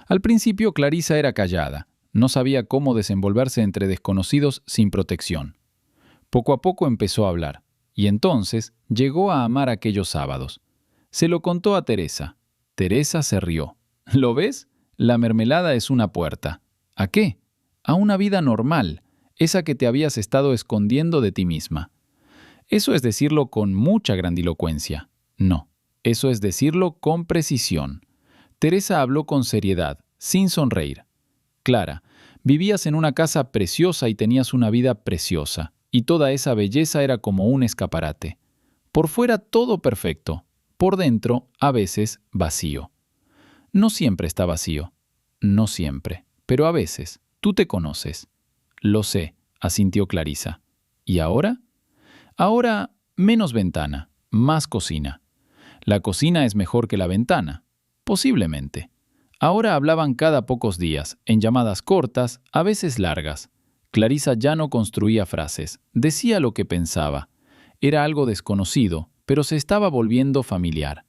Al principio Clarisa era callada, no sabía cómo desenvolverse entre desconocidos sin protección. Poco a poco empezó a hablar, y entonces llegó a amar aquellos sábados. Se lo contó a Teresa. Teresa se rió. ¿Lo ves? La mermelada es una puerta. ¿A qué? A una vida normal, esa que te habías estado escondiendo de ti misma. Eso es decirlo con mucha grandilocuencia. No, eso es decirlo con precisión. Teresa habló con seriedad, sin sonreír. Clara, vivías en una casa preciosa y tenías una vida preciosa, y toda esa belleza era como un escaparate. Por fuera todo perfecto, por dentro, a veces, vacío. No siempre está vacío, no siempre, pero a veces, tú te conoces. Lo sé, asintió Clarisa. ¿Y ahora? Ahora, menos ventana, más cocina. La cocina es mejor que la ventana. Posiblemente. Ahora hablaban cada pocos días, en llamadas cortas, a veces largas. Clarisa ya no construía frases, decía lo que pensaba. Era algo desconocido, pero se estaba volviendo familiar.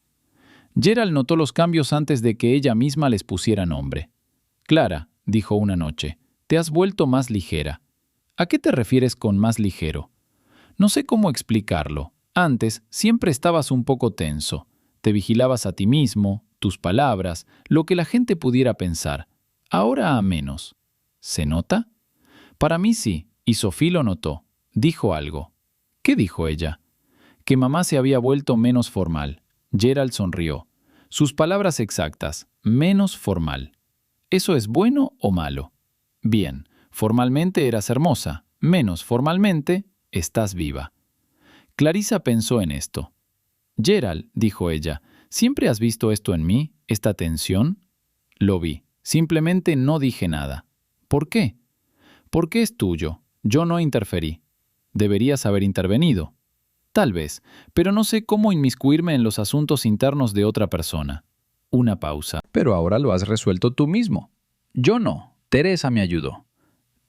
Gerald notó los cambios antes de que ella misma les pusiera nombre. Clara, dijo una noche, te has vuelto más ligera. ¿A qué te refieres con más ligero? No sé cómo explicarlo. Antes siempre estabas un poco tenso. Te vigilabas a ti mismo, tus palabras, lo que la gente pudiera pensar. Ahora a menos. ¿Se nota? Para mí sí, y Sofía lo notó. Dijo algo. ¿Qué dijo ella? Que mamá se había vuelto menos formal. Gerald sonrió. Sus palabras exactas, menos formal. ¿Eso es bueno o malo? Bien, formalmente eras hermosa, menos formalmente, estás viva. Clarisa pensó en esto. Gerald, dijo ella, ¿siempre has visto esto en mí, esta tensión? Lo vi. Simplemente no dije nada. ¿Por qué? Porque es tuyo. Yo no interferí. Deberías haber intervenido. Tal vez, pero no sé cómo inmiscuirme en los asuntos internos de otra persona. Una pausa. Pero ahora lo has resuelto tú mismo. Yo no. Teresa me ayudó.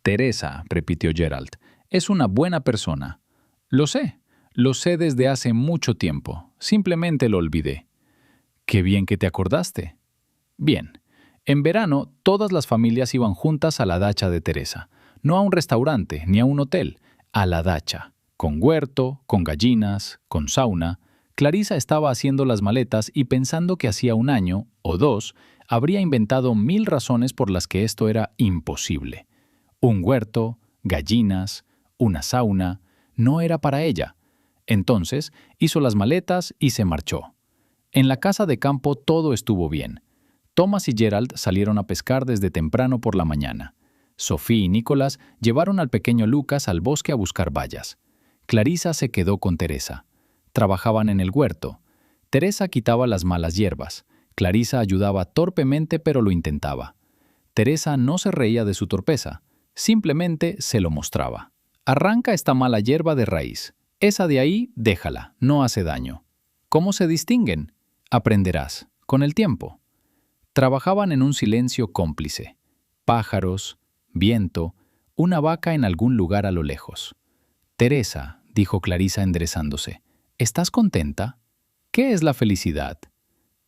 Teresa, repitió Gerald, es una buena persona. Lo sé desde hace mucho tiempo. Simplemente lo olvidé. Qué bien que te acordaste. Bien. En verano, todas las familias iban juntas a la dacha de Teresa. No a un restaurante ni a un hotel, a la dacha. Con huerto, con gallinas, con sauna. Clarisa estaba haciendo las maletas y pensando que hacía 1 año o 2 habría inventado 1000 razones por las que esto era imposible. Un huerto, gallinas, una sauna, no era para ella. Entonces hizo las maletas y se marchó. En la casa de campo todo estuvo bien. Thomas y Gerald salieron a pescar desde temprano por la mañana. Sophie y Nicholas llevaron al pequeño Lucas al bosque a buscar bayas. Clarissa se quedó con Teresa. Trabajaban en el huerto. Teresa quitaba las malas hierbas. Clarissa ayudaba torpemente, pero lo intentaba. Teresa no se reía de su torpeza, simplemente se lo mostraba. Arranca esta mala hierba de raíz. Esa de ahí, déjala, no hace daño. ¿Cómo se distinguen? Aprenderás, con el tiempo. Trabajaban en un silencio cómplice. Pájaros, viento, una vaca en algún lugar a lo lejos. Teresa, dijo Clarissa enderezándose, ¿estás contenta? ¿Qué es la felicidad?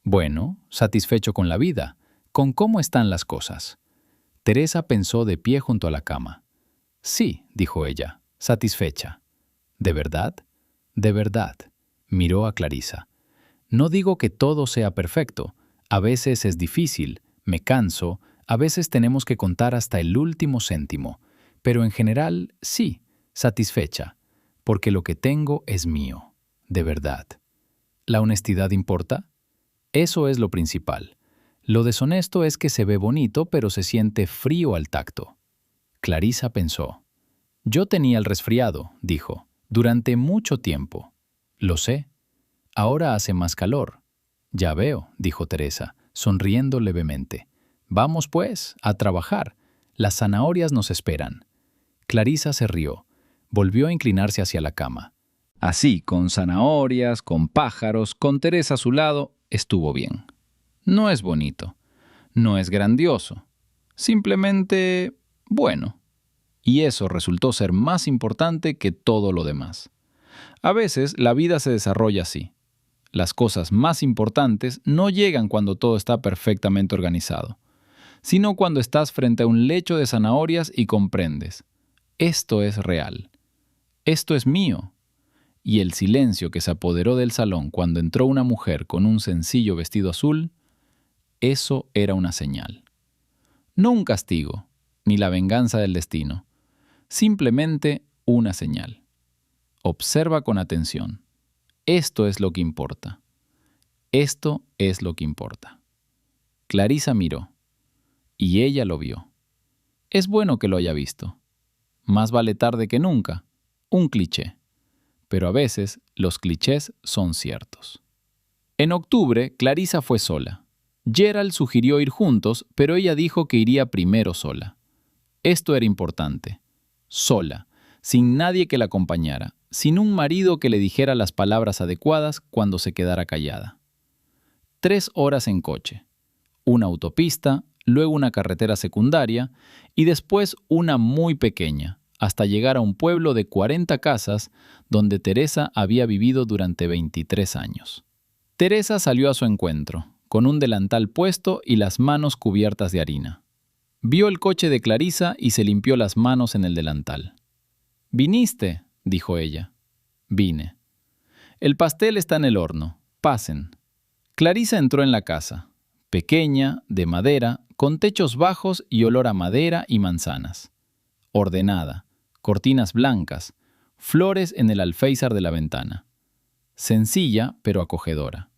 Bueno, satisfecho con la vida, con cómo están las cosas. Teresa pensó de pie junto a la cama. Sí, dijo ella, satisfecha. ¿De verdad? De verdad. Miró a Clarissa. No digo que todo sea perfecto. A veces es difícil, me canso, a veces tenemos que contar hasta el último céntimo. Pero en general, sí, satisfecha, porque lo que tengo es mío, de verdad. ¿La honestidad importa? Eso es lo principal. Lo deshonesto es que se ve bonito, pero se siente frío al tacto. Clarissa pensó. Yo tenía el resfriado, dijo, durante mucho tiempo. Lo sé. Ahora hace más calor. Ya veo, dijo Teresa, sonriendo levemente. Vamos, pues, a trabajar. Las zanahorias nos esperan. Clarissa se rió. Volvió a inclinarse hacia la cama. Así, con zanahorias, con pájaros, con Teresa a su lado, estuvo bien. No es bonito, no es grandioso, simplemente bueno. Y eso resultó ser más importante que todo lo demás. A veces la vida se desarrolla así. Las cosas más importantes no llegan cuando todo está perfectamente organizado, sino cuando estás frente a un lecho de zanahorias y comprendes. Esto es real. Esto es mío. Y el silencio que se apoderó del salón cuando entró una mujer con un sencillo vestido azul, eso era una señal. No un castigo, ni la venganza del destino, simplemente una señal. Observa con atención. Esto es lo que importa. Esto es lo que importa. Clarissa miró, y ella lo vio. Es bueno que lo haya visto. Más vale tarde que nunca. Un cliché. Pero a veces los clichés son ciertos. En octubre, Clarissa fue sola. Gerald sugirió ir juntos, pero ella dijo que iría primero sola. Esto era importante. Sola, sin nadie que la acompañara, sin un marido que le dijera las palabras adecuadas cuando se quedara callada. 3 horas en coche. Una autopista, luego una carretera secundaria y después una muy pequeña, hasta llegar a un pueblo de 40 casas donde Teresa había vivido durante 23 años. Teresa salió a su encuentro, con un delantal puesto y las manos cubiertas de harina. Vio el coche de Clarissa y se limpió las manos en el delantal. «¿Viniste?», dijo ella. «Vine». «El pastel está en el horno. Pasen». Clarissa entró en la casa, pequeña, de madera, con techos bajos y olor a madera y manzanas. Ordenada, cortinas blancas, flores en el alféizar de la ventana. Sencilla, pero acogedora.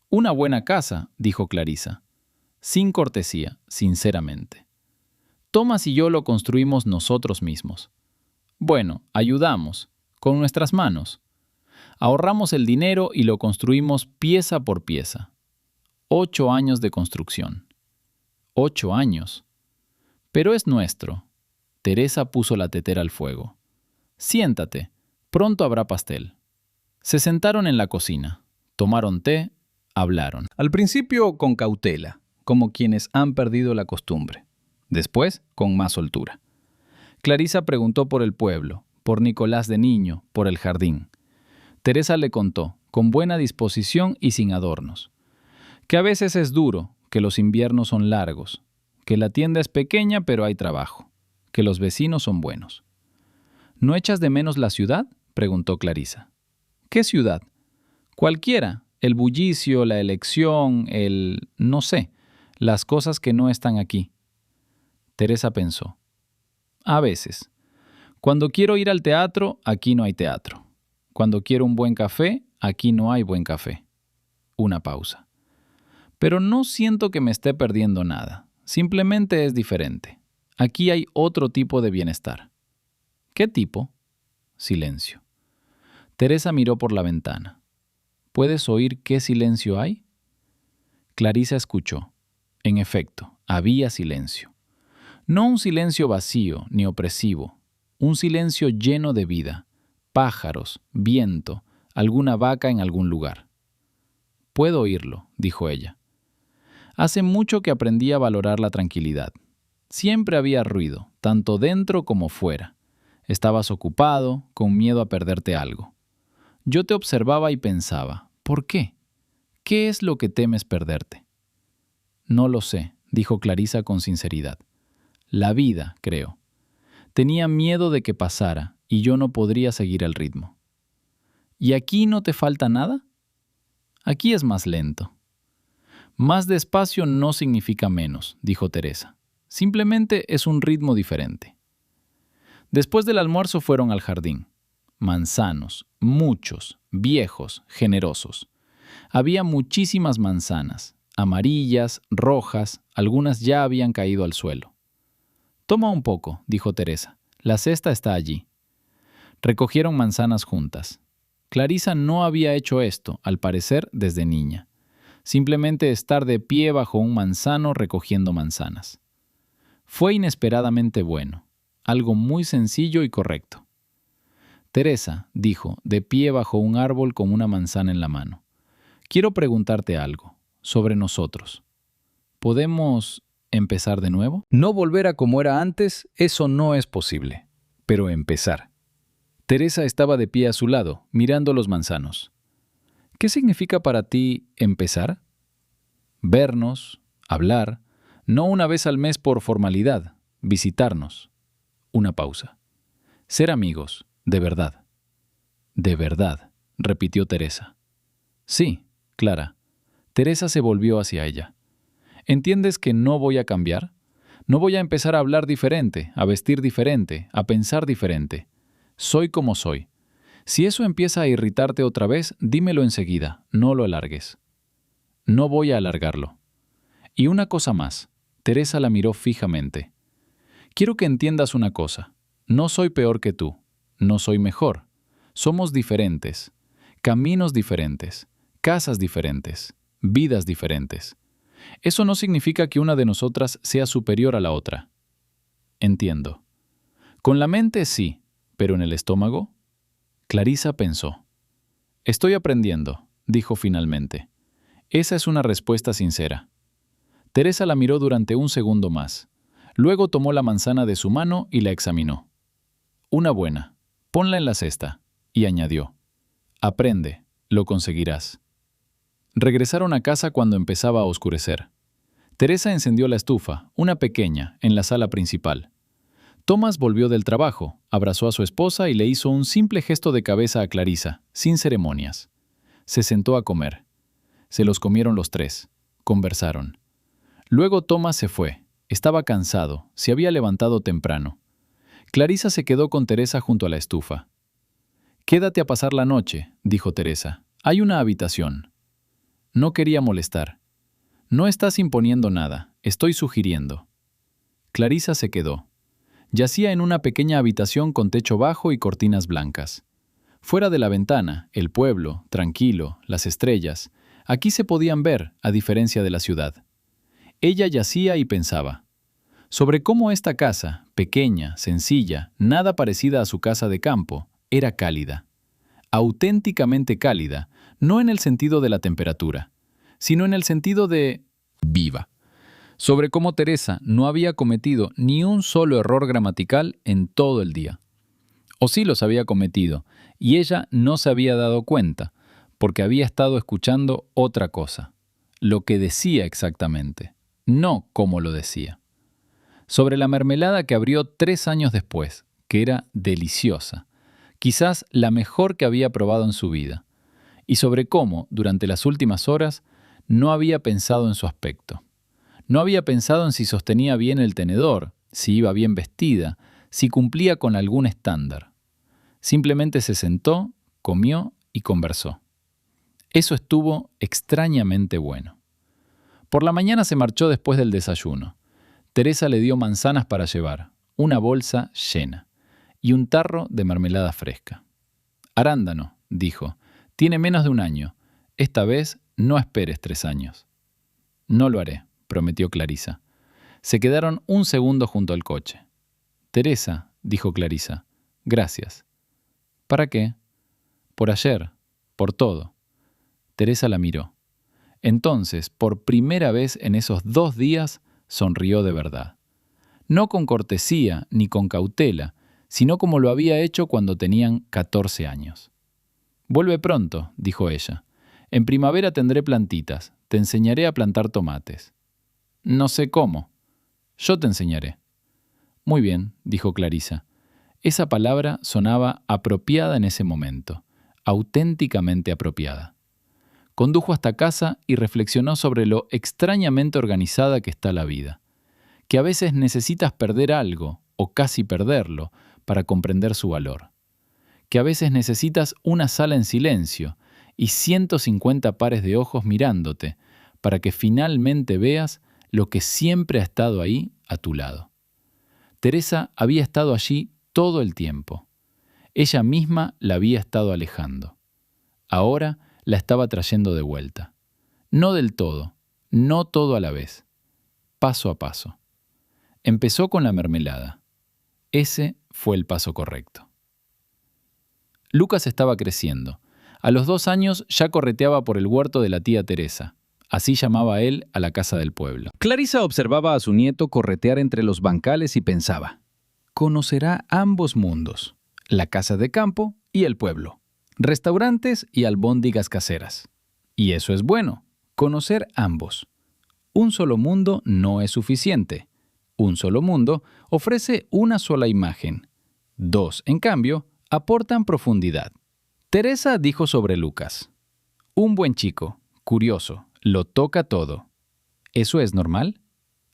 «Una buena casa», dijo Clarissa. Sin cortesía, sinceramente. «Thomas y yo lo construimos nosotros mismos. Bueno, ayudamos, con nuestras manos. Ahorramos el dinero y lo construimos pieza por pieza. 8 años de construcción. 8 años. Pero es nuestro». Teresa puso la tetera al fuego. «Siéntate, pronto habrá pastel». Se sentaron en la cocina, tomaron té, hablaron. Al principio con cautela, como quienes han perdido la costumbre. Después, con más soltura. Clarissa preguntó por el pueblo, por Nicolás de niño, por el jardín. Teresa le contó, con buena disposición y sin adornos, que a veces es duro, que los inviernos son largos, que la tienda es pequeña pero hay trabajo, que los vecinos son buenos. «¿No echas de menos la ciudad?», preguntó Clarissa. «¿Qué ciudad?». «Cualquiera, el bullicio, la elección, no sé, las cosas que no están aquí». Teresa pensó. A veces. Cuando quiero ir al teatro, aquí no hay teatro. Cuando quiero un buen café, aquí no hay buen café. Una pausa. Pero no siento que me esté perdiendo nada. Simplemente es diferente. Aquí hay otro tipo de bienestar. ¿Qué tipo? Silencio. Teresa miró por la ventana. ¿Puedes oír qué silencio hay? Clarisa escuchó. En efecto, había silencio. No un silencio vacío ni opresivo, un silencio lleno de vida, pájaros, viento, alguna vaca en algún lugar. Puedo oírlo, dijo ella. Hace mucho que aprendí a valorar la tranquilidad. Siempre había ruido, tanto dentro como fuera. Estabas ocupado, con miedo a perderte algo. Yo te observaba y pensaba, ¿por qué? ¿Qué es lo que temes perderte? No lo sé, dijo Clarisa con sinceridad. La vida, creo. Tenía miedo de que pasara y yo no podría seguir el ritmo. ¿Y aquí no te falta nada? Aquí es más lento. Más despacio no significa menos, dijo Teresa. Simplemente es un ritmo diferente. Después del almuerzo fueron al jardín. Manzanos, muchos, viejos, generosos. Había muchísimas manzanas, amarillas, rojas, algunas ya habían caído al suelo. Toma un poco, dijo Teresa. La cesta está allí. Recogieron manzanas juntas. Clarisa no había hecho esto, al parecer, desde niña. Simplemente estar de pie bajo un manzano recogiendo manzanas. Fue inesperadamente bueno, algo muy sencillo y correcto. Teresa, dijo, de pie bajo un árbol con una manzana en la mano. Quiero preguntarte algo, sobre nosotros. ¿Podemos empezar de nuevo? No volver a como era antes, eso no es posible. Pero empezar. Teresa estaba de pie a su lado, mirando los manzanos. ¿Qué significa para ti empezar? Vernos, hablar, no una vez al mes por formalidad, visitarnos. Una pausa. Ser amigos, de verdad. De verdad, repitió Teresa. Sí, Clara. Teresa se volvió hacia ella. ¿Entiendes que no voy a cambiar? No voy a empezar a hablar diferente, a vestir diferente, a pensar diferente. Soy como soy. Si eso empieza a irritarte otra vez, dímelo enseguida, no lo alargues. No voy a alargarlo. Y una cosa más. Teresa la miró fijamente. Quiero que entiendas una cosa. No soy peor que tú. No soy mejor. Somos diferentes. Caminos diferentes. Casas diferentes. Vidas diferentes. Eso no significa que una de nosotras sea superior a la otra. Entiendo. Con la mente sí, pero en el estómago. Clarisa pensó. Estoy aprendiendo, dijo finalmente. Esa es una respuesta sincera. Teresa la miró durante un segundo más. Luego tomó la manzana de su mano y la examinó. Una buena. Ponla en la cesta. Y añadió. Aprende, lo conseguirás. Regresaron a casa cuando empezaba a oscurecer. Teresa encendió la estufa, una pequeña, en la sala principal. Tomás volvió del trabajo, abrazó a su esposa y le hizo un simple gesto de cabeza a Clarisa, sin ceremonias. Se sentó a comer. Se los comieron los tres. Conversaron. Luego Tomás se fue. Estaba cansado, se había levantado temprano. Clarisa se quedó con Teresa junto a la estufa. «Quédate a pasar la noche», dijo Teresa. «Hay una habitación». No quería molestar. «No estás imponiendo nada, estoy sugiriendo». Clarisa se quedó. Yacía en una pequeña habitación con techo bajo y cortinas blancas. Fuera de la ventana, el pueblo, tranquilo, las estrellas, aquí se podían ver, a diferencia de la ciudad. Ella yacía y pensaba sobre cómo esta casa, pequeña, sencilla, nada parecida a su casa de campo, era cálida. Auténticamente cálida, no en el sentido de la temperatura, sino en el sentido de viva. Sobre cómo Teresa no había cometido ni un solo error gramatical en todo el día. O sí los había cometido, y ella no se había dado cuenta, porque había estado escuchando otra cosa, lo que decía exactamente, no cómo lo decía. Sobre la mermelada que abrió 3 años después, que era deliciosa, quizás la mejor que había probado en su vida, y sobre cómo, durante las últimas horas, no había pensado en su aspecto. No había pensado en si sostenía bien el tenedor, si iba bien vestida, si cumplía con algún estándar. Simplemente se sentó, comió y conversó. Eso estuvo extrañamente bueno. Por la mañana se marchó después del desayuno. Teresa le dio manzanas para llevar, una bolsa llena, y un tarro de mermelada fresca. Arándano, dijo, tiene menos de 1 año. Esta vez no esperes 3 años. No lo haré, prometió Clarisa. Se quedaron un segundo junto al coche. Teresa, dijo Clarisa, gracias. ¿Para qué? Por ayer, por todo. Teresa la miró. Entonces, por primera vez en esos 2 días, sonrió de verdad. No con cortesía ni con cautela, sino como lo había hecho cuando tenían 14 años. Vuelve pronto, dijo ella. En primavera tendré plantitas, te enseñaré a plantar tomates. No sé cómo. Yo te enseñaré. Muy bien, dijo Clarisa. Esa palabra sonaba apropiada en ese momento, auténticamente apropiada. Condujo hasta casa y reflexionó sobre lo extrañamente organizada que está la vida, que a veces necesitas perder algo, o casi perderlo, para comprender su valor, que a veces necesitas una sala en silencio y 150 pares de ojos mirándote para que finalmente veas lo que siempre ha estado ahí a tu lado. Teresa había estado allí todo el tiempo. Ella misma la había estado alejando. Ahora la estaba trayendo de vuelta. No del todo, no todo a la vez. Paso a paso. Empezó con la mermelada. Ese fue el paso correcto. Lucas estaba creciendo. A los 2 años ya correteaba por el huerto de la tía Teresa. Así llamaba él a la casa del pueblo. Clarisa observaba a su nieto corretear entre los bancales y pensaba, conocerá ambos mundos, la casa de campo y el pueblo, restaurantes y albóndigas caseras. Y eso es bueno, conocer ambos. Un solo mundo no es suficiente. Un solo mundo ofrece una sola imagen. 2, en cambio, aportan profundidad. Teresa dijo sobre Lucas, un buen chico, curioso, lo toca todo. ¿Eso es normal?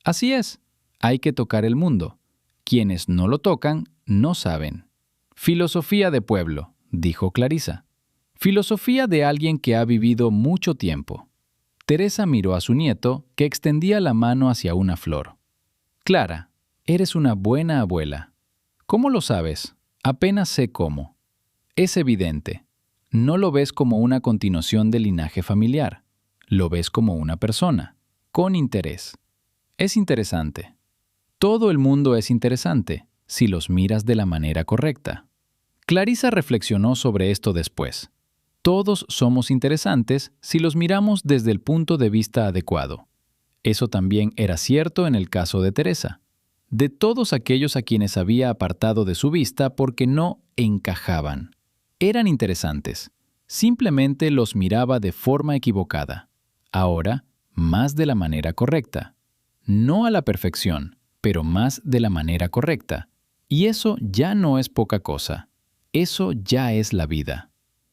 Así es, hay que tocar el mundo. Quienes no lo tocan, no saben. Filosofía de pueblo, dijo Clarisa. Filosofía de alguien que ha vivido mucho tiempo. Teresa miró a su nieto, que extendía la mano hacia una flor. Clara, eres una buena abuela. ¿Cómo lo sabes? Apenas sé cómo. Es evidente. No lo ves como una continuación del linaje familiar. Lo ves como una persona, con interés. Es interesante. Todo el mundo es interesante, si los miras de la manera correcta. Clarisa reflexionó sobre esto después. Todos somos interesantes si los miramos desde el punto de vista adecuado. Eso también era cierto en el caso de Teresa. De todos aquellos a quienes había apartado de su vista porque no encajaban. Eran interesantes. Simplemente los miraba de forma equivocada. Ahora, más de la manera correcta. No a la perfección, pero más de la manera correcta. Y eso ya no es poca cosa. Eso ya es la vida.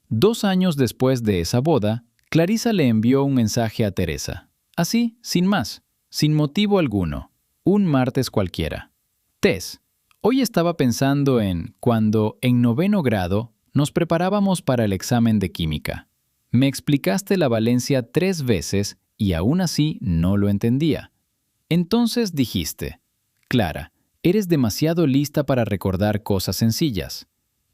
2 años después de esa boda, Clarisa le envió un mensaje a Teresa. Así, sin más, sin motivo alguno. Un martes cualquiera. Tess, hoy estaba pensando en cuando, en 9º grado, nos preparábamos para el examen de química. Me explicaste la valencia 3 veces y aún así no lo entendía. Entonces dijiste, Clara, eres demasiado lista para recordar cosas sencillas.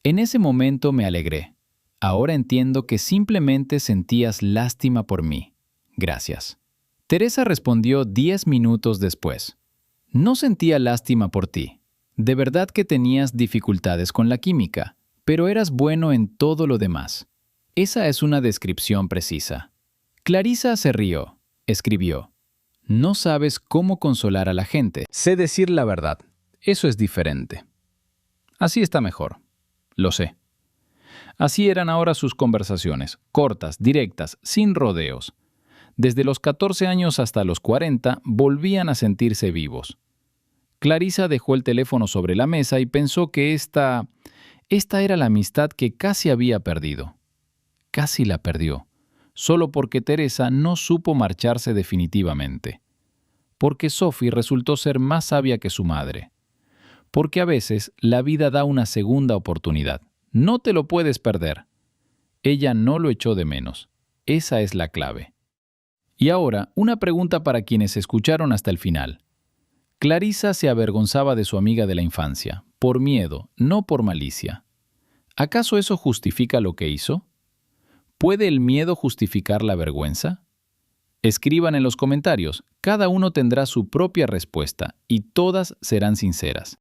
En ese momento me alegré. Ahora entiendo que simplemente sentías lástima por mí. Gracias. Teresa respondió 10 minutos después. No sentía lástima por ti. De verdad que tenías dificultades con la química, pero eras bueno en todo lo demás. Esa es una descripción precisa. Clarisa se rió. Escribió. No sabes cómo consolar a la gente. Sé decir la verdad. Eso es diferente. Así está mejor. Lo sé. Así eran ahora sus conversaciones, cortas, directas, sin rodeos. Desde los 14 años hasta los 40 volvían a sentirse vivos. Clarisa dejó el teléfono sobre la mesa y pensó que esta era la amistad que casi había perdido. Casi la perdió, solo porque Teresa no supo marcharse definitivamente. Porque Sophie resultó ser más sabia que su madre. Porque a veces la vida da una segunda oportunidad. No te lo puedes perder. Ella no lo echó de menos. Esa es la clave. Y ahora, una pregunta para quienes escucharon hasta el final. Clarissa se avergonzaba de su amiga de la infancia, por miedo, no por malicia. ¿Acaso eso justifica lo que hizo? ¿Puede el miedo justificar la vergüenza? Escriban en los comentarios, cada uno tendrá su propia respuesta y todas serán sinceras.